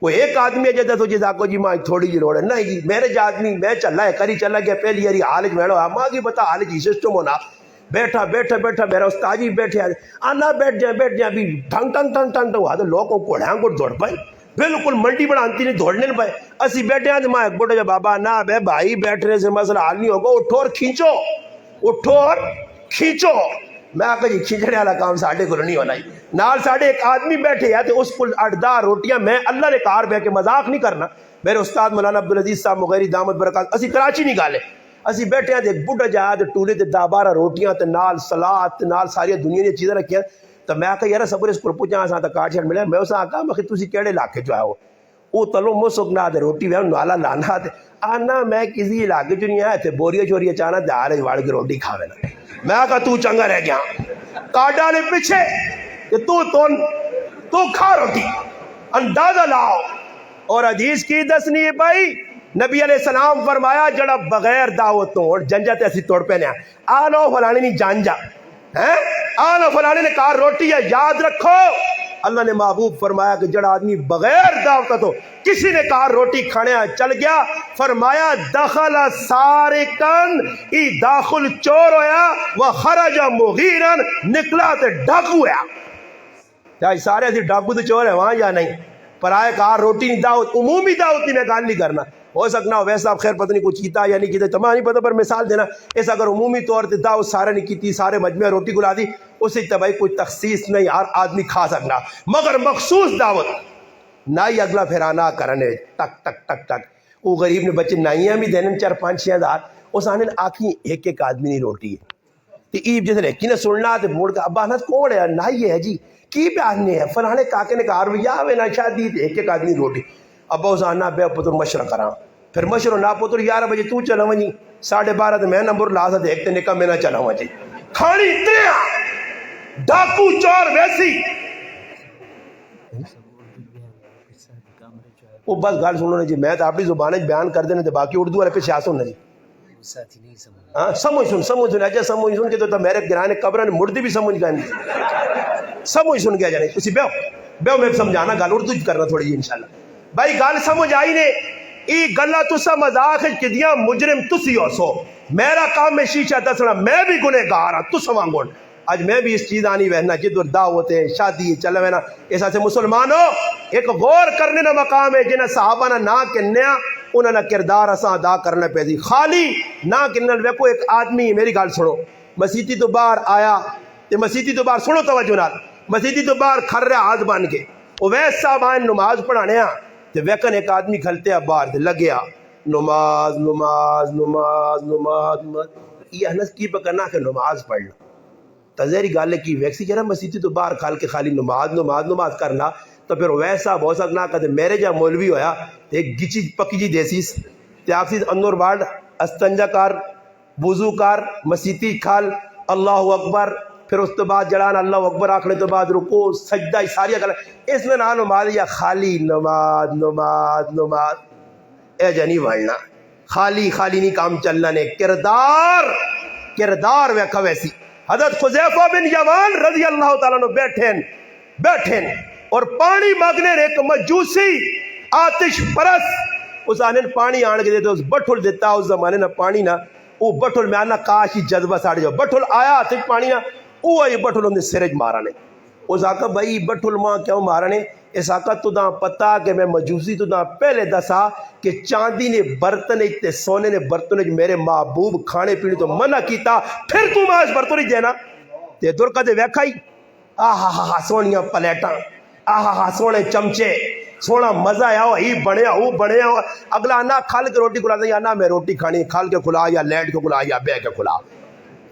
وہ ایک آدمی ہے جیسا تو جیسا کو جی ماں تھوڑی جی روڑ ہے نہیں جی میرے جا آدمی میں چل رہا ہے کری چلا گیا پہلی یاری حالج میڑو ماں کی بتا حالج ہی سسٹم ہونا بیٹھا بیٹھا بیٹھا میرا استاجی بیٹھے آنا بیٹھ جائیں ابھی thing thing thing thing thing ہوا تو لوگوں کو ڈھانگ کو دوڑ پائے بالکل منڈی بڑا انتی نہیں دوڑنے نہیں پائے اسی بیٹھے ہیں تو ماں ایک بوٹا جا بابا نا بے بھائی بیٹھنے سے مسئلہ حال نہیں ہوگا اٹھو اور کھینچو اٹھو اور کھینچو میں آقا جی کھینچنے والا کام ساڑھے کو نہیں ہونا ہی نال ساڑھے ایک آدمی بیٹھے یا تو اس کو 8-10 روٹیاں میں اللہ نے کار بے کے مذاق نہیں کرنا میرے استاد مولانا عبدالعزیز صاحب مغیری دامت برکات اسی کراچی نہیں گالے اسی بیٹھے ہیں ایک بڑھا جا تے ٹولے تے 10-12 روٹیاں تے نال سلاد تے نال ساری دنیا دی چیزیں رکھیاں تو میں آکا یار سبر اس کو پوچھا ہاں تا کارڈ چھڑ ملے میں اسا آکا مخی تسی کیڑے علاقے جو آئے ہو او تلو مسکنا تے روٹی وے نالا لانا تے آنا میں کسی علاقے جو نہیں آئے تے بوریاں چوریاں چانا تے آلے واڑ کی روٹی کھاوے نا میں آکا تو چنگا رہ گیا کارڈا نے پیچھے کہ تو کھا روٹی اندازہ لاؤ اور حدیث کی دسنی ہے بھائی نبی علیہ السلام فرمایا جڑا بغیر دعوت توڑ جنجا تے اسی توڑ پہ نیا آنو فلانے نہیں جانجا آنو فلانے نے کہا روٹی ہے یاد رکھو اللہ نے محبوب فرمایا کہ جڑا آدمی بغیر دعوت تو کسی نے کہا روٹی کھانے چل گیا فرمایا دخل سارقن ای داخل چور ہویا وخرج مغیرن نکلا تے ڈاکو ہویا چاہے سارے ایسی ڈاکو تے چور ہے وہاں یا نہیں پر آئے کہا روٹی نہیں دعوت عمومی دعوت نہیں میں گال نہیں کرنا ہو سکنا ویسا آپ خیر پتہ نہیں کچھ کیتا یا نہیں کیتا تمہیں نہیں پتہ پر مثال دینا اس اگر عمومی طور تے دعوت سارے نہیں کیتی سارے مجمع روٹی گلا دی اسے تباہی کوئی تخصیص نہیں ہر آدمی کھا سکنا مگر مخصوص دعوت نہ ہی اگلا پھرانا کرنے ٹک ٹک ٹک ٹک وہ غریب نے بچے نائیاں بھی دینے 4-5-6 ہزار اس آنے آنکھیں ایک ایک آدمی نہیں روٹی ہے تو ایب جیسے لیکی نے سننا تو بوڑ کا ابا انت کون ہے نائی ہے جی کی پیارنے ہیں فلانے کاکے نے کہا رویہ ہوئے نا شادی ایک ایک آدمی روٹی ابا اس آنا بے پتر مشرہ کراں پھر مشرہ نا پتر 11 بجے تو چلا ونی 12:30 تو میں نمبر لا سا دیکھتے نکا میں نہ چلا ونی کھانی اتنے ڈاکو چور ویسی وہ بس گال سنو جی میں تو اپنی زبان بیان کر دینے باقی اردو والے پیچھے آسو نا جی سمجھ سن اچھا سمجھ سن کے تو میرے گرانے قبرن مردی بھی سمجھ گئے سمجھ سن گیا جانے اسی بیو میں سمجھانا گال اردو کرنا تھوڑی جی انشاءاللہ بھائی گال سمجھ آئی نے ای گلہ تسا مذاق کہ دیا مجرم تسی ہو سو میرا کام میں شیشہ دسنا میں بھی گنہگار ہاں تسا وانگون آج میں بھی اس چیز آنی وہنا جدور دعوت ہے شادی چلے وہنا ایسا سے مسلمانوں ایک غور کرنے نا مقام ہے جنہ صحابہ نا کنیا انہوں نے کردار اساں ادا کرنا پہ دی خالی نہ کنن ویکو ایک آدمی میری گال سنو مسیتی تو باہر آیا تے مسیتی تو باہر سنو توجہ نال مسیتی تو باہر کھر رہا ہاتھ بن کے اویس صاحب آئیں نماز پڑھانے ہاں تے ویکن ایک آدمی کھلتے ہیں باہر تے لگیا نماز نماز نماز نماز نماز یہ انس کی پکڑنا کہ نماز پڑھنا تذیری گالے کی ویکسی جرہ مسیتی تو باہر کھال کے خالی نماز نماز نماز کرنا تو پھر ویسا بہت سکنا کہتے میرے جا مولوی ہویا ایک گچی پکی جی دیسیس تے آفسیس اندر بارڈ استنجا کار وضو کار مسیتی کھال اللہ اکبر پھر اس تو بعد جڑان اللہ اکبر آکھنے تو بعد رکو سجدہ ساری اگر اس میں نہ نماز یا خالی نماز نماز نماز اے جنی بڑھنا خالی خالی نہیں کام چلنا نے کردار ویکھا ویسی حضرت خزیفہ بن یمان رضی اللہ تعالیٰ نے بیٹھیں اور پانی مانگنے نے ایک مجوسی آتش پرس اس آنے پانی آن کے دیتے اس بٹھل دیتا اس زمانے نہ پانی نہ وہ بٹھل میں آنا کاشی جذبہ ساڑھ جاؤ بٹھل آیا آتش پانی نہ وہ آئی بٹھل انہیں سرج مارانے اس آقا بھائی بٹھل ماں کیوں مارانے اس آقا تو دا پتا کہ میں مجوسی تو دا پہلے دسا کہ چاندی نے برتن تے سونے نے برتن میرے محبوب کھانے پینے تو منع کیتا پھر تو ماں اس برتن دینا تے دور کا دے ویکھائی آہا سونیاں پلیٹاں آہا سونے چمچے سونا مزہ آیا ہی بڑھیا وہ بڑھیا اگلا آنا کھال کے روٹی کھلا دیں میں روٹی کھانی کھال کے کھلا یا لیٹ کے کھلا یا بے کے کھلا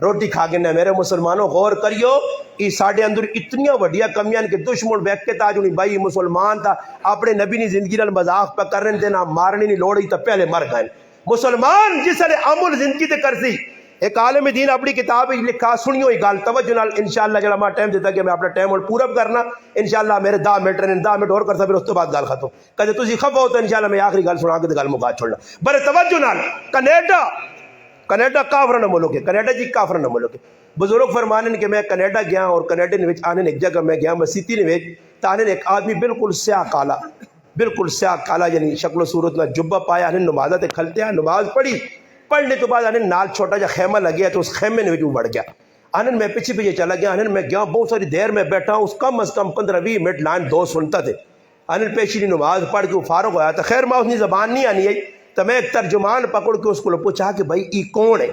روٹی کھا کے میرے مسلمانوں غور کریو یہ ساڑھے اندر اتنی وڈیا کمیاں کہ دشمن بیک کے تاج نہیں بھائی مسلمان تھا اپنے نبی نے زندگی نال مذاق پہ کرنے دینا مارنے نہیں لوڑی تو پہلے مر گئے مسلمان جس نے عمل زندگی تے کر سی ایک عالم دین اپنی کتاب لکھا سنیو یہ گال توجہ نال انشاءاللہ جڑا میں ٹائم دیتا کہ میں اپنا ٹائم اور پورا کرنا انشاءاللہ میرے 10 منٹ اور کر سا پھر اس تو بعد گال ختم کہتے تسی خفا ہوتا انشاءاللہ میں آخری گال سنا کے گال مکا چھوڑنا بڑے توجہ نال کینیڈا کافر نہ ملک ہے کینیڈا جی کافر نہ ملک ہے بزرگ فرمانے کہ میں کینیڈا گیا اور کینیڈا نے آنے ایک جگہ میں گیا مسیتی نے تانے ایک آدمی بالکل سیاہ کالا یعنی شکل و صورت میں جبہ پایا انہیں نمازہ تے کھلتے ہیں نماز پڑھنے تو بعد انہیں نال چھوٹا جا خیمہ لگیا تو اس خیمے نے وہ بڑھ گیا انہیں میں پیچھے چلا گیا انہیں میں گیا بہت ساری دیر میں بیٹھا ہوں اس کم از کم 15-20 منٹ لائن 2 سنتا تھے انہیں پیشی نماز پڑھ کے وہ فارغ ہویا تو خیر میں اس زبان نہیں آنی ہے تو میں ایک ترجمان پکڑ کے اس کو پوچھا کہ بھائی ای کون ہے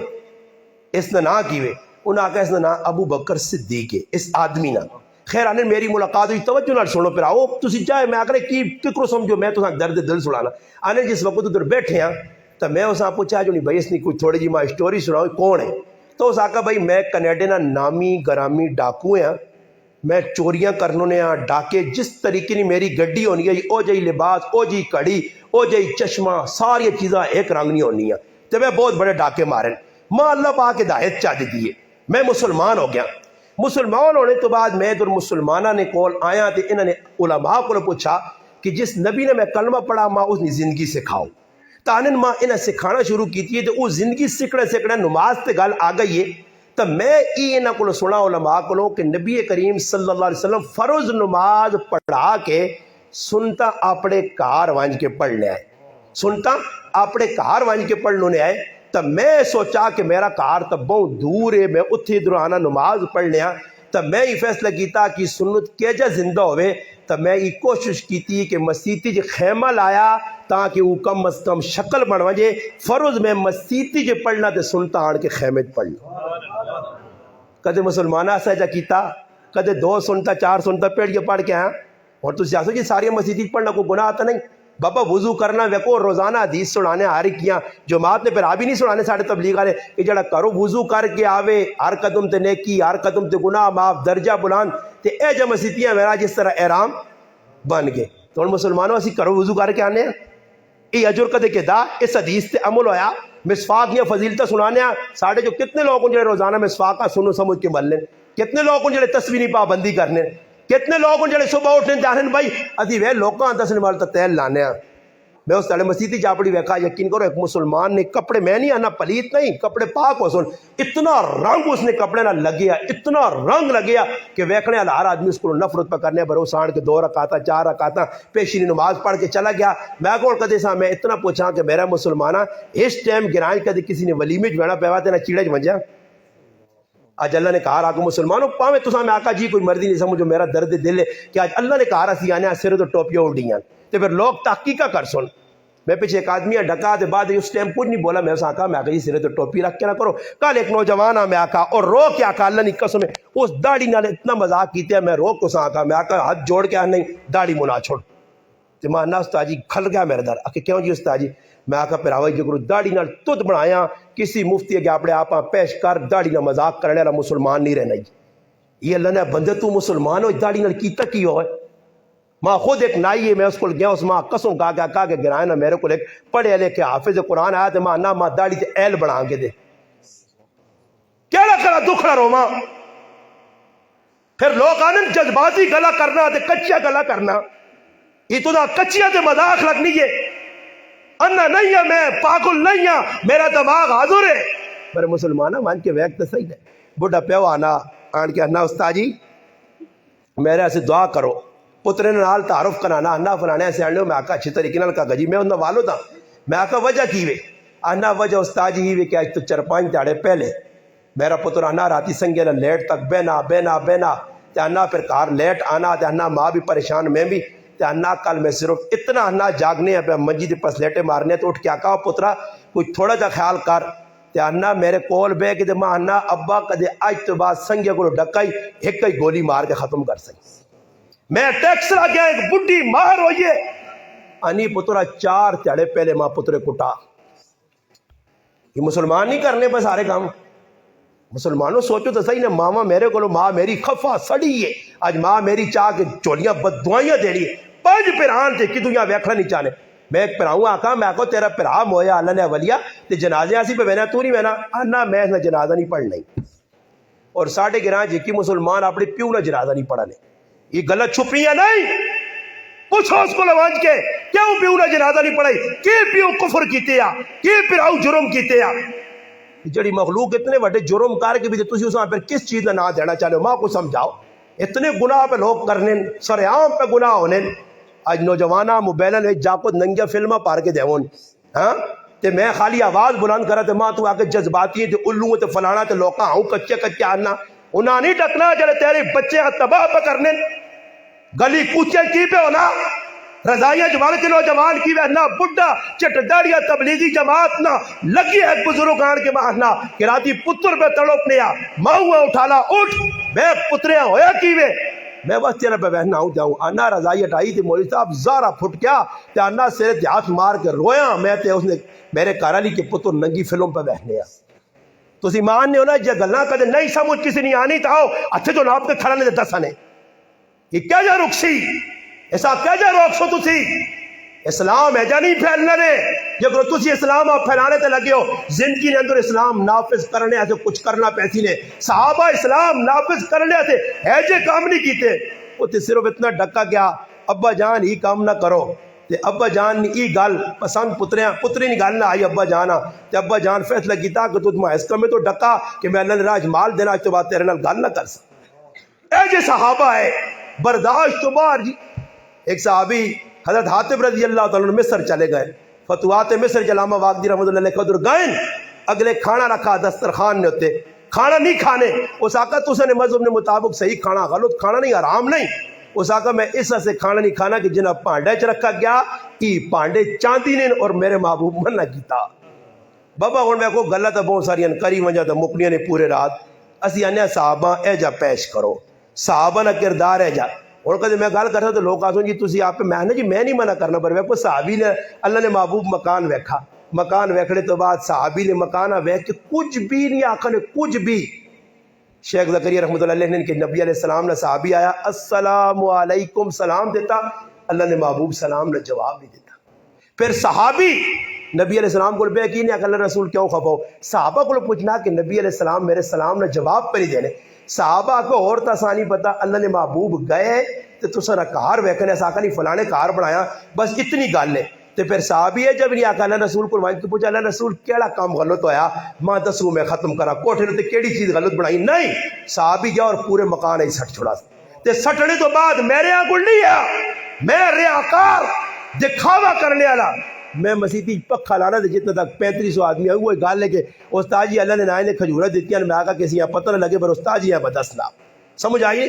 اس نے نہ کیوے انہاں کہا اس نے نہ ابو بکر صدیق ہے اس آدمی نہ خیر انہیں میری ملاقات ہوئی توجہ نہ سنو پھر آؤ تسی چاہے میں آکھنے کی فکر سمجھو میں تو درد دل سنانا انہیں جس وقت ادھر بیٹھے ہیں تو میں اسے پوچھا جو نہیں بھائی اس نے کوئی تھوڑی جی ماں اسٹوری سناؤ کون ہے تو اس آقا بھائی میں کینیڈا نا نامی گرامی ڈاکو ہیں میں چوریاں کرنے ہیں ڈاکے جس طریقے کی میری گڈی ہونی ہے او جی لباس او جی کڑی او جی چشمہ ساری چیزاں ایک رنگ نہیں ہونی ہیں تو میں بہت بڑے ڈاکے مارن ماں اللہ پاک ہدایت چاہ دیتی ہے میں مسلمان ہو گیا مسلمان ہونے تو بعد میں ادھر مسلمانہ نے کول آیا تو انہوں نے علماء کو پوچھا کہ جس نبی نے میں کلمہ پڑھا ماں اس نے زندگی سکھاؤ تانن ماں انہیں سکھانا شروع کی تھی تو وہ زندگی سکڑے نماز تے گل آ گئی ہے تو میں انہوں کو سنا علماء کو کہ نبی کریم صلی اللہ علیہ وسلم فرض نماز پڑھا کے سنتا اپنے کار وانج کے پڑھنے آئے سنتا اپنے کار وانج کے پڑھنے آئے تو میں سوچا کہ میرا کار تو بہت دور ہے میں اتھی ادھر آنا نماز پڑھنے آ تو میں یہ فیصلہ کیتا کہ سنت کیجا زندہ ہوئے تو میں یہ کوشش کی تھی کہ مسیتی جو خیمہ لایا تاکہ وہ کم از کم شکل بن وجے فرض میں مسیتی جو پڑھنا تے سنتا آن کے خیمے پڑھنا کدے مسلمانہ سہجا کیتا کدے 2 سنتا 4 سنتا پیڑ کے پڑھ کے آیا اور تو سیاسو جی ساری مسیتی پڑھنا کوئی گناہ آتا نہیں بابا وضو کرنا ویکو روزانہ حدیث سنانے ہر کیاں جماعت نے پھر آ بھی نہیں سنانے ساڑھے تبلیغ والے کہ جڑا کرو وضو کر کے آوے ہر قدم تے نیکی ہر قدم تے گناہ معاف درجہ بلند تے اے جا مسیتیاں میرا جس طرح احرام بن گئے. تو مسلمانوں اسی کرو وضو کر کے آنے ہیں یہ اجر کدے کے دا اس حدیث تے عمل ہویا مسواک یا فضیلتہ سنانے ہیں ساڑھے جو کتنے لوگوں جڑے روزانہ مسواک کا سنو سمجھ کے مل لیں کتنے لوگوں جڑے تصویری پابندی کرنے کتنے لوگوں جڑے صبح اٹھنے جانے بھائی ادھی وے لوکاں دسنے والے تو تیل لانے ہیں. میں اس تڑے مسیحی چاپڑی ویکھا یقین کرو ایک مسلمان نے کپڑے میں نہیں آنا پلیت نہیں کپڑے پاک ہو سن اتنا رنگ اس نے کپڑے نہ لگیا اتنا رنگ لگیا کہ ویکھنے والا ہر آدمی اس کو نفرت پہ کرنے برو سان کے 2 رکعتاں 4 رکعتاں پیشینی نماز پڑھ کے چلا گیا. میں کون کدے سا میں اتنا پوچھا کہ میرا مسلمانہ اس ٹائم گرائیں کدے کسی نے ولیمے جانا پیوا تے نہ چیڑے ونجا آج اللہ نے کہا رہا کہ مسلمانوں پاویں تساں میں آقا جی کوئی مرضی نہیں سمجھو میرا درد دل ہے کہ آج اللہ نے کہا رہا سی آنے سر تو ٹوپیاں اڑیاں تے پھر لوگ تحقیقہ کر سن. میں پیچھے ایک آدمی ڈکا دے بعد اس ٹائم کچھ نہیں بولا میں اس آقا میں آقا جی سرے تو ٹوپی رکھ کے نہ کرو. کل ایک نوجوان میں آقا اور رو کے آقا اللہ نے قسم اس داڑھی نال اتنا مذاق کیتے ہیں میں رو کو آقا میں آقا ہاتھ جوڑ کے نہیں داڑھی منا چھوڑ تے میں انا استاد جی کھل گیا میرے در آکے کیوں جی استاد جی میں آقا پھر آوائی جو کرو داڑھی نال تد بنایا کسی مفتی کے اپنے آپ پیش کر داڑھی نال مذاق کرنے والا مسلمان نہیں رہنا جی یہ اللہ نے بندے تو مسلمان ہو داڑھی نال کیتا کی ہوئے. ماں خود ایک نائی ہے میں اس کو گیا اس ماں قسم کہا کہ گرائے نا میرے کو ایک پڑھے لے کے حافظ قرآن آیا تے ماں نہ ماں داڑھی تے ایل بڑھا کے دے کیا کرا دکھ نہ رو ماں. پھر لوگ آنے جذباتی گلا کرنا تے کچیا گلا کرنا یہ تو دا کچیا تے مذاق لگنی ہے انا نہیں ہے میں پاگل نہیں ہے میرا دماغ حاضر ہے. میرے مسلمانہ مان کے ویک تو صحیح ہے بڑھا پیو آنا آن کے انا استاد جی میرے ایسے دعا کرو پترے نال تعارف کرانا انا فلانے ایسے آنے میں آقا اچھی طریقے نال کہا جی میں انہوں والو تھا میں آقا وجہ کی وے انا وجہ استاد جی ہی وے کہ آج تو 4-5 دیہڑے پہلے میرا پتر انا راتی سنگے نہ لیٹ تک بہنا تے انا پھر کار لیٹ آنا تے انا ماں بھی پریشان میں بھی تے انا کل میں صرف اتنا انا جاگنے ہیں پہ منجی دے پس لیٹے مارنے تو اٹھ کے آقا پترا کوئی تھوڑا جا خیال کر تے انا میرے کول بے کہ ماں انا ابا کدے آج تو بعد سنگے کو ڈکائی ایک ہی گولی مار کے ختم کر سکی. میں ٹیکس لا گیا ایک بڈی مار ہوئیے انی پترا 4 دیہڑے پہلے ماں پترے کٹا. یہ مسلمان نہیں کرنے پہ سارے کام مسلمانوں سوچو تو صحیح نا ماما میرے کو ماں میری خفا سڑی ہے آج ماں میری چاہ کے چولیاں بد دعائیاں دے رہی ہے 5 پران تھے کہ دنیا ویکھنا نہیں چاہنے میں ایک پراؤں آقا میں آقا تیرا پرا مویا اللہ نے ولیہ تے جنازے آسی پہ بہنا تو نہیں بہنا آنا میں نہ جنازہ نہیں پڑھ نہیں اور ساڑھے گران جی کی مسلمان اپنے پیو نہ جنازہ نہیں پڑھانے یہ غلط چھپیاں نہیں پوچھو اس کو لوانج کے کیوں پیو نہ جنازہ نہیں پڑھائی کی پیو کفر کیتے یا کی پراؤ جرم کیتے یا جڑی مخلوق اتنے وڈے جرم کر کے بھی تسی اس پھر کس چیز کا نام دینا چاہتے ہو ماں کو سمجھاؤ اتنے گناہ پہ لوگ کرنے سر عام پہ گناہ ہونے آج نوجوانہ موبائل میں جاکو ننگیا فلمہ پار کے دیون ہاں تے میں خالی آواز بلند کرا تے ماں تو آکے جذباتی تے الوں تے فلانا تے لوکاں ہوں کچے آنا انہاں نہیں ڈکنا جڑے تیرے بچے تباہ پہ کرنے گلی کوچے کی پہ ہونا رضائیاں جوان کے نوجوان کی نہ بڈھا چٹ داڑیاں تبلیغی جماعت نہ لگی ہے بزرگ آن کے مارنا کہ راتی پتر پہ تڑپنے آ ماہوہ اٹھالا اٹھ بے پتریاں ہویا کی وے میں بس تیرے پہ بہنا ہوں جاؤں آنا رضائی اٹھائی تھی مولی صاحب زارہ پھٹ کیا تے آنا سیرے تے ہاتھ مار کے رویا میں تے اس نے میرے کارالی کے پتر ننگی فلم پہ بہنے آ تو اسی مان نے ہونا جے گلنا کدے نہیں سمجھ کسی نہیں آنی تاؤ اچھے جو ناپ کے کھڑانے دے دسانے یہ کیا جا رکسی ایسا کیا جا روک سو تسی اسلام ہے جا نہیں پھیلنا رے جب تسی اسلام آپ پھیلانے تے لگے ہو زندگی نے اندر اسلام نافذ کرنے آتے کچھ کرنا پیسی نے صحابہ اسلام نافذ کرنے آتے ایجے کام نہیں کیتے وہ تے صرف اتنا ڈکا گیا ابا جان ہی کام نہ کرو تے ابا جان ای گل پسند پتری نہیں گل نہ آئی ابا جانا تے ابا جان فیصلہ کیتا کہ تو اس میں تو ڈکا کہ میں اللہ نے راج مال دینا تو بات تیرے نال گل نہ کر سکتا ایجے صحابہ ہے برداشت تو باہر جی ایک صحابی حضرت حاتب رضی اللہ تعالیٰ عنہ مصر چلے گئے فتوحات مصر علامہ واقدی رحمۃ اللہ علیہ قدر گئے اگلے کھانا رکھا دسترخوان نے ہوتے کھانا نہیں کھانے اس آقا تو نے مذہب نے مطابق صحیح کھانا غلط کھانا نہیں حرام نہیں اس آقا میں اس سے کھانا نہیں کھانا کہ جنہ پانڈے چ رکھا گیا کہ پانڈے چاندی نے اور میرے محبوب من نہ کیتا بابا ہوں میں کو غلط بہت ساری کری وجہ تو مکنیاں نے پورے رات اسی آنے صحابہ اے جا پیش کرو صحابہ نہ کردار ہے جا اور کدے میں گل کرتا تو لوگ آسوں جی تسی آپ میں نے جی میں نہیں منع کرنا پر ویکو صحابی نے اللہ نے محبوب مکان ویکھا مکان ویکھنے تو بعد صحابی نے مکانہ ویکھ کے کچھ بھی نہیں آکھنے کچھ بھی شیخ زکریا رحمۃ اللہ علیہ نے کہ نبی علیہ السلام نے صحابی آیا السلام علیکم سلام دیتا اللہ نے محبوب سلام نے جواب نہیں دیتا پھر صحابی نبی علیہ السلام کو بے کی نہیں اللہ رسول کیوں خفاؤ صحابہ کو پوچھنا کہ نبی علیہ السلام میرے سلام نے جواب پہ نہیں دینے صحابہ کو اور تسانی پتا اللہ نے محبوب گئے تو تسا کار ویکھنے ایسا نہیں فلانے کار بنایا بس اتنی گل ہے تو پھر صحابی ہے جب نہیں آکا اللہ رسول کو وائن تو پوچھا اللہ رسول کیڑا کام غلط ہویا ماں دسو میں ختم کرا کوٹھے نے کیڑی چیز غلط بنائی نہیں صحابی گیا اور پورے مکان ہی سٹ چھوڑا تے سٹنے تو بعد میرے آنکھ نہیں ہے میں ریاکار دکھاوا کرنے والا میں مسیحی پکھا لانا تھا جتنا تک 3500 آدمی آئے وہ گال لے کے استاد جی اللہ نے نائے نے کھجورہ دیتی ہیں میں آگا کسی یہاں پتہ نہ لگے پر استاد جی یہاں بدسنا سمجھ آئیے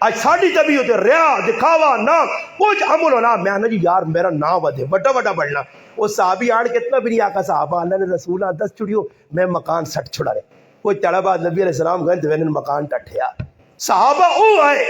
آج ساڑھی تبھی ہوتے ریا دکھاوا نام کچھ عمل ہونا میں نے جی یار میرا نام ودے بڑا بڑا بڑھنا وہ صحابی آڑ کتنا بھی نہیں آقا صحابہ اللہ نے رسولہ 10 چھڑیو میں مکان سٹ چھڑا رہے کوئی تڑا بعد نبی علیہ السلام گئے تو میں نے مکان ٹٹھیا صحابہ او آئے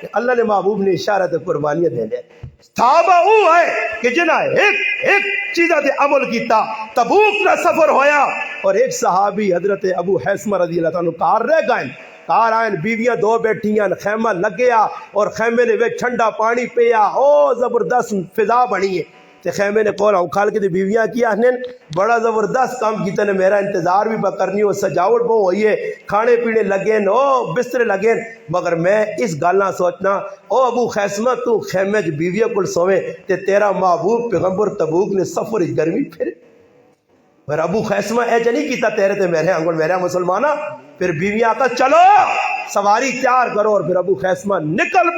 کہ اللہ نے محبوب نے اشارت قربانیاں دے لے صحابہ او آئے کہ جنہ ایک چیزہ دے عمل کیتا تبوک نہ سفر ہویا اور ایک صحابی حضرت ابو حیثمہ رضی اللہ تعالیٰ کار رہ گئے کار آئین بیویاں 2 بیٹھیاں خیمہ لگیا اور خیمے نے وہ ٹھنڈا پانی پیا او زبردست فضا بنی ہے تے خیمے نے کہا اکھال کے بیویاں کیا نے بڑا زبردست کام کیتا نے میرا انتظار بھی کرنی ہو سجاوٹ بہت ہوئی ہے کھانے پینے لگے او بسترے لگے مگر میں اس گالاں سوچنا او ابو خیسمہ تو خیمے جو بیویاں کل سویں تے تیرا محبوب پیغمبر تبوک نے سفر گرمی پھر پھر ابو خیسمہ اے نہیں کیتا تیرے تے میرے انگن میرے مسلمانہ پھر بیویاں آتا چلو سواری تیار کرو اور پھر ابو خیسمہ نکل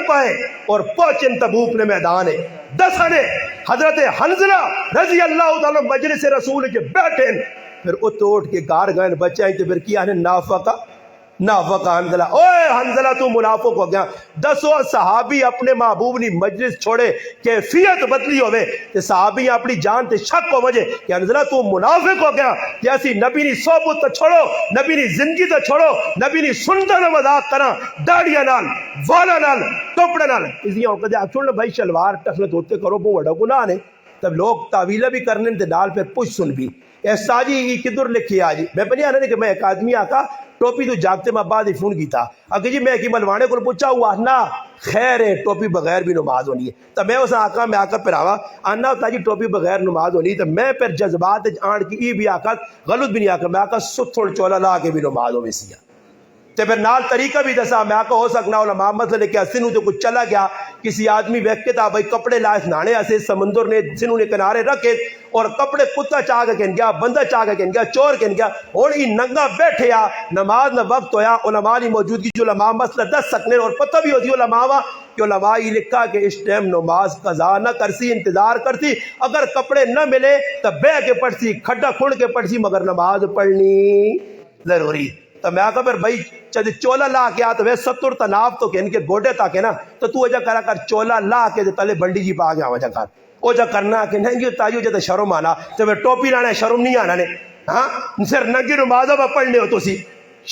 پائے اور پہنچن تبوک نے میدان ہے دسانے حضرت حنزلہ رضی اللہ تعالیٰ مجلس رسول کے بیٹھے پھر اتوٹ کے گار گئن بچائیں تو پھر کیا ہے نافقہ حنزلہ اوے حنزلہ تو منافق ہو گیا 10 صحابی اپنے محبوب نی مجلس چھوڑے کیفیت بدلی ہوئے کہ صحابی اپنی جان تے شک ہو وجہ کہ حنزلہ تو منافق ہو گیا کہ اسی نبی نی صحبت تو چھوڑو نبی نی زندگی تو چھوڑو نبی نی سنتا نہ مذاق کرا داڑیاں نال والا نال کپڑے نال اسی ہوں کہ آپ چھوڑنا بھائی شلوار ٹکلے دھوتے کرو بہت بڑا گناہ نے تب لوگ تعویلہ بھی کرنے تے نال پھر پوچھ سن بھی ایسا جی یہ کدھر لکھی آجی میں پہلے آنے کہ میں ایک آدمی آکا ٹوپی تو جاگتے میں بعد ہی فون کیتا اگر جی میں کی ملوانے کو پوچھا ہوا نا خیر ہے ٹوپی بغیر بھی نماز ہونی ہے تو میں اس آقا میں آکا پھر آوا آنا ہوتا جی ٹوپی بغیر نماز ہونی تو میں پھر جذبات آن کی ای بھی آکا غلط بھی نہیں آکا میں آکا ستھوڑ چولا لا کے بھی نماز ہو ویسیا تو پھر نال طریقہ بھی دسا میں آکا ہو سکنا علماء مسئلے کہ سنو تو کچھ چلا گیا کسی آدمی ویک کے تھا بھائی کپڑے لائے نانے ایسے سمندر نے سنو نے کنارے رکھے اور کپڑے کتا چاہ کے کہن گیا بندہ چاہ کے کہن گیا چور کہن گیا اور ہی ننگا بیٹھے یا نماز نہ وقت ہویا علماء کی موجودگی جو علماء مسئلہ دس سکنے اور پتہ بھی ہوتی علماء کہ علماء ہی لکھا کہ اس ٹائم نماز قضا نہ کرسی انتظار کرتی اگر کپڑے نہ ملے تو بہ کے پڑھسی کھڈا کھڑ کے پڑھسی مگر نماز پڑھنی ضروری تو میں آکا پھر بھائی چاہتے چولا لا کے آتا ہے 70 تناف تو کہ ان کے گوڑے تاکہ نا تو اجا کرا کر چولا لا کے تلے بنڈی جی پا گیا وجہ کر او جا کرنا کہ نہیں تاجو جاتا شرم آنا تو پھر ٹوپی لانا ہے شرم نہیں آنا نے ہاں سر ننگی نمازہ با پڑھنے ہو تو سی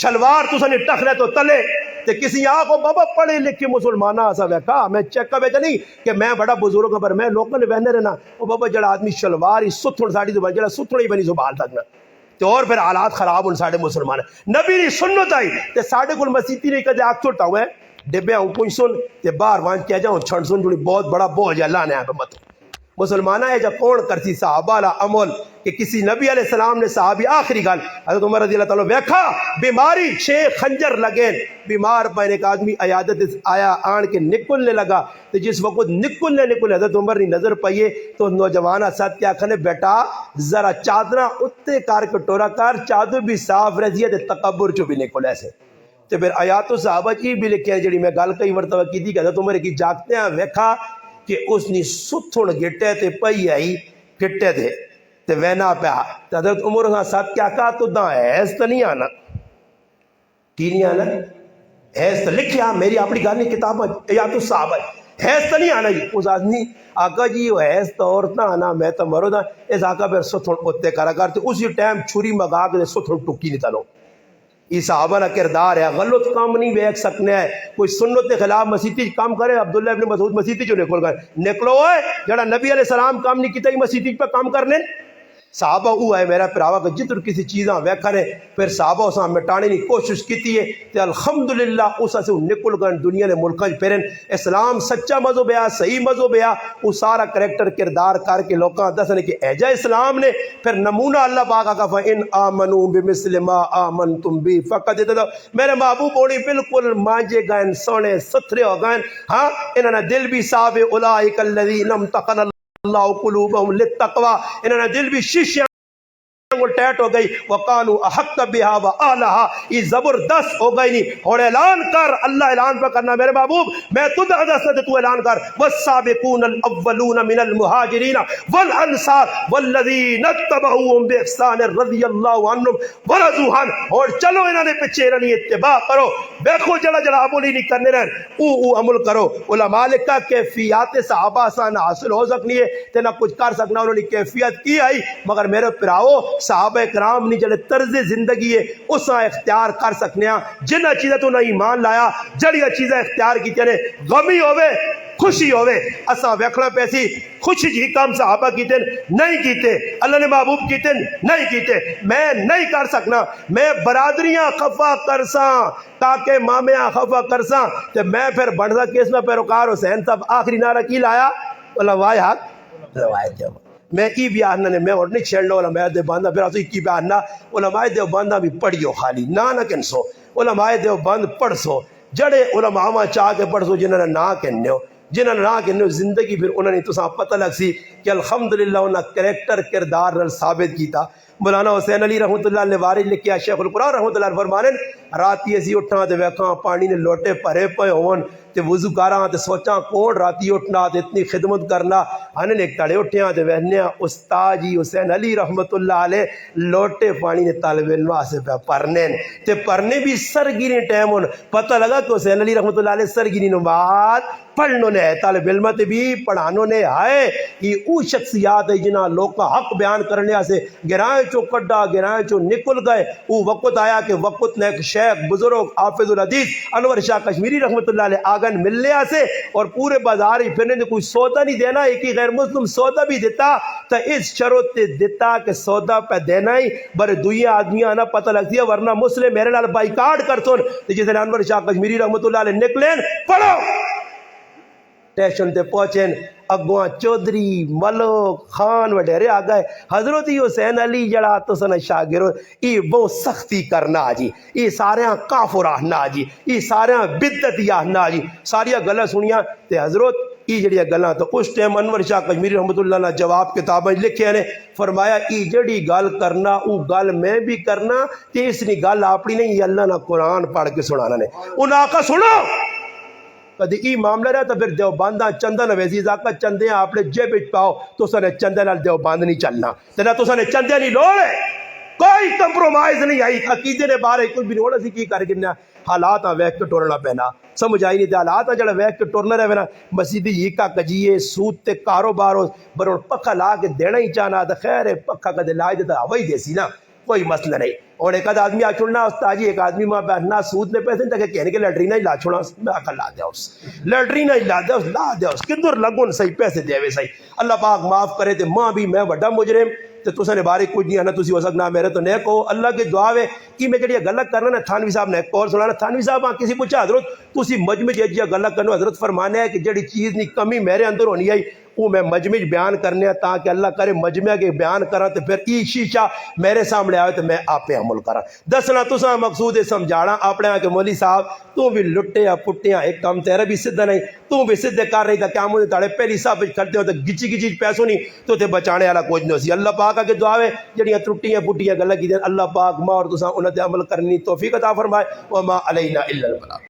شلوار تو سنی ٹکھنے تو تلے تے کسی آنکھوں بابا پڑھے لکھے مسلمانہ آسا ویکا میں چیک کا بیچا نہیں کہ میں بڑا بزرگ پر میں لوگوں نے بہنے رہنا او بابا جڑا آدمی شلوار ہی ستھڑ ساڑی تو جڑا ستھڑ ہی بنی سبحال تکنا تو اور پھر حالات خراب ان ساڑھے مسلمان نبی نے سنت آئی تے ساڑھے کل مسیحی نے کہتے آگ چھوٹا ہوئے ڈبے ہوں پوچھ سن تے باہر وہاں کیا جاؤں چھڑ سن جوڑی بہت بڑا بوجھ ہے اللہ نے آگے مت مسلمانہ ہے جب کون کرتی صحابہ لا عمل کہ کسی نبی علیہ السلام نے صحابی آخری گال حضرت عمر رضی اللہ تعالیٰ ویکھا بیماری 6 خنجر لگیں بیمار پہنے ایک آدمی عیادت آیا آن کے نکلنے لگا تو جس وقت نکلنے حضرت عمر نے نظر پائیے تو نوجوانہ ساتھ کیا کھنے بیٹا ذرا چادرہ اتے کار کٹورا کار چادر بھی صاف رہی ہے تکبر چو بھی نکل ایسے تو پھر آیات و صحابہ کی بھی لکھے ہیں جڑی میں گال کئی مرتبہ کی تھی کہ حضرت عمر کی جاگتے ہیں ویکھا کہ اس نے ستھڑ گٹے تے پئی آئی گٹے تھے تے وینا پہ تو حضرت عمر ہاں ساتھ کیا کہا تو دا ایس تو نہیں آنا کی نہیں آنا ایس تو لکھیا میری اپنی گانی کتاب یا تو صحابہ ایس تو نہیں آنا اس آدمی آقا جی وہ ایس تو عورتنا آنا میں تو مرو دا اس آقا پھر ستھڑ اتے کرا کرتے اسی ٹائم چھری مگا کے ستھڑ ٹکی نہیں تلو یہ صحابہ کا کردار ہے. غلط کام نہیں ویکھ سکنے ہے. کوئی سنت کے خلاف مسیتی کام کرے. عبداللہ ابن مسعود مسیتی جو نکل گئے, نکلو ہوئے جڑا نبی علیہ السلام کام نہیں کیتا ہی مسیتی پہ کام کرنے. صحابہ وہ ہے میرا پراوا کہ جتر کسی چیزاں ویکھنے پھر صحابہ اساں مٹانے کی کوشش کیتی ہے تے الحمدللہ اس سے نکل گئے دنیا دے ملکاں پھرن. اسلام سچا مذہب ہے, صحیح مذہب ہے. وہ سارا کریکٹر کردار کر کے لوکاں دسنے کہ ایجا اسلام نے. پھر نمونہ اللہ پاک کا فَإِنْ آمَنُوا بِمِثْلِ مَا آمَنْتُمْ بِهِ فَقَدْ اهْتَدَوْا. میرے محبوب ہوڑی بالکل مانجے گئے, سونے ستھرے ہو گئے. ہاں انہاں نے دل بھی صاف ہے. اولئک الذین امتحن اللہ قلوبہم للتقوی. انہوں نے دل بھی شیشیاں وہ ٹیٹ ہو گئی. وقالوا احق بها واهلها. یہ زبردست ہو گئی نہیں. اور اعلان کر, اللہ اعلان پہ کرنا میرے محبوب, میں تجھے حدث تو اعلان کر. والسابقون الاولون من المہاجرین والانصار والذین اتبعوهم باحسان رضی اللہ عنہم ورضوا عنہ. اور چلو انہوں نے پیچھے انہوں اتباع کرو. دیکھو جڑا جڑا عملی نہیں کرنے رہن او عمل کرو. علماء لکھا کیفیات صحابہ آسان حاصل ہو سکنی ہے تے نہ کچھ کر سکنا. انہوں نے کیفیت کی آئی مگر میرے پراؤ صحابہ کرام نے جڑے طرز زندگی ہے اساں اختیار کر سکنے ہیں. جنہ چیزیں تو نہ ایمان لایا جڑیاں چیزیں اختیار کیتے نے, غمی ہوئے خوشی ہوئے, اساں ویکھنا پیسی خوشی جی کام صحابہ کیتے نہیں کیتے, اللہ نے محبوب کیتے نہیں کیتے. میں نہیں کر سکنا. میں برادریاں خفا کرساں تاکہ مامیاں خفا کرساں تے میں پھر بندا کس میں پیروکار حسین صاحب آخری نعرہ کی لایا علماء حق روایت. میں ای بیان نے میں اور نہیں چھیڑنا علماء دیوبند پھر اسو کی بیان نہ علماء دیوبند بھی پڑھیو خالی نہ کنسو. علماء دیوبند پڑھ سو جڑے علماء ما چاہ کے پڑھ سو جنہاں نے نہ کہنیو جنہاں نے نہ کہنیو زندگی پھر انہوں نے تساں پتہ لگ سی کہ الحمدللہ انہاں کریکٹر کردار نال ثابت کیتا. مولانا حسین علی رحمۃ اللہ علیہ وارث لکھیا شیخ القرآن رحمۃ اللہ علیہ فرمانے راتی اسی اٹھاں تے ویکھاں پانی نے لوٹے بھرے پے ہون تے وضو کراں تے سوچاں کون راتی اٹھنا تے اتنی خدمت کرنا. ہن نے تڑے اٹھیاں تے وہنیاں استاد جی حسین علی رحمۃ اللہ علیہ لوٹے پانی نے طالب علم واسطے پہ پڑھنے تے پڑھنے بھی سرگیری ٹائم ہون. پتہ لگا کہ حسین علی رحمۃ اللہ علیہ سرگیری نماز پڑھنوں نے ہے طالب علم تے بھی پڑھانوں نے ہے. یہ او شخصیات ہے جنہاں لوکاں حق بیان کرنے سے گرائیں چو کڈا گرائیں چو نکل گئے. او وقت آیا کہ وقت نے ایک شیخ بزرگ حافظ الحدیث انور شاہ کشمیری رحمۃ اللہ علیہ آگن ملنے سے اور پورے بازار ہی پھرنے نے کوئی سودا نہیں دینا. ایک ہی غیر مسلم سودا بھی دیتا تو اس شرط تے دیتا کہ سودا پہ دینا ہی بر دویا آدمیاں نہ پتہ لگتی ہے ورنہ مسلم میرے نال بائیکاٹ کرتون. جس نے انور شاہ کشمیری رحمۃ اللہ علیہ نکلین پڑھو ٹیشن تے پہنچیں اگواں چودھری ملک خان وڈیرے آ گئے. حضرت حسین علی جڑا تو سن شاگرد ای بہت سختی کرنا جی, ای سارے کافر آہنا جی, ای سارے بدعت آہنا جی. ساریا گلاں سنیاں تے حضرت ای جڑیاں گلاں تو اس ٹائم انور شاہ کشمیری رحمۃ اللہ نے جواب کتابیں لکھے نے فرمایا ای جڑی گل کرنا او گل میں بھی کرنا تے اس نی گل اپنی نہیں اللہ نہ قرآن پڑھ کے سنانا نے. انہاں کا سنو کدی ای معاملہ رہا تو پھر دیوبندہ چندہ نویزی آقا چندے اپنے جیب پاؤ تو سنے چندے نال دیوبند نہیں چلنا تینا تو سنے چندے نہیں لوڑے. کوئی کمپرومائز نہیں آئی عقیدے نے بارے کچھ بھی نہیں ہونا سی کی کر گرنا حالات ویک کے ٹورنا پینا سمجھ آئی نہیں تے حالات جڑا ویک کے ٹورنا رہے نا مسیدی یہ کا کجیے سود تے کاروبار برون پکا لا کے دینا ہی چاہنا تو خیر ہے پکا کدے لائے دے تو ہوا ہی دیسی نا کوئی مسئلہ نہیں. اور ایک آدمی آ چھوڑنا استاد جی ایک آدمی ماں بیٹھنا سود نے پیسے تک کہنے کے لیٹرینہ ہی لا چھوڑا میں آکا لا دیا اس لیٹرینہ ہی لا دیا اس کدھر لگون صحیح پیسے دے صحیح. اللہ پاک معاف کرے تے ماں بھی میں بڑا مجرم تے تساں نے بارے کچھ نہیں آنا تسی ہو سکنا میرے تو نیک ہو. اللہ کی دعا ہے کہ میں جڑی گل کرنا نا تھانوی صاحب نے کال سنانا تھانوی صاحب کسی پوچھا حضرت تسی مجمع جی گل کرنو حضرت فرمانے ہے کہ جڑی چیز نہیں کمی میرے اندر ہونی ہے وہ میں مجمع بیان کرنے ہیں تاکہ اللہ کرے مجمع کے بیان کرا تو پھر ای شیشہ میرے سامنے آئے تو میں آپ پہ عمل کرا. دسنا تساں مقصود ہے سمجھانا اپنے کہ مولی صاحب تو بھی لٹے یا پٹے ایک کام تیرا بھی سدھا نہیں تو بھی سدھے کر رہی تھا کیا مجھے تاڑے پہلی صاحب کرتے ہو تو گچی گچی پیسوں نہیں تو تے بچانے والا کچھ نہیں سی. اللہ پاک کے دعا ہے جڑیاں ٹوٹیاں پٹیاں گلاں کی اللہ پاک ماں اور تساں انہاں تے عمل کرنی توفیق عطا فرمائے. وما علینا الا البلاغ.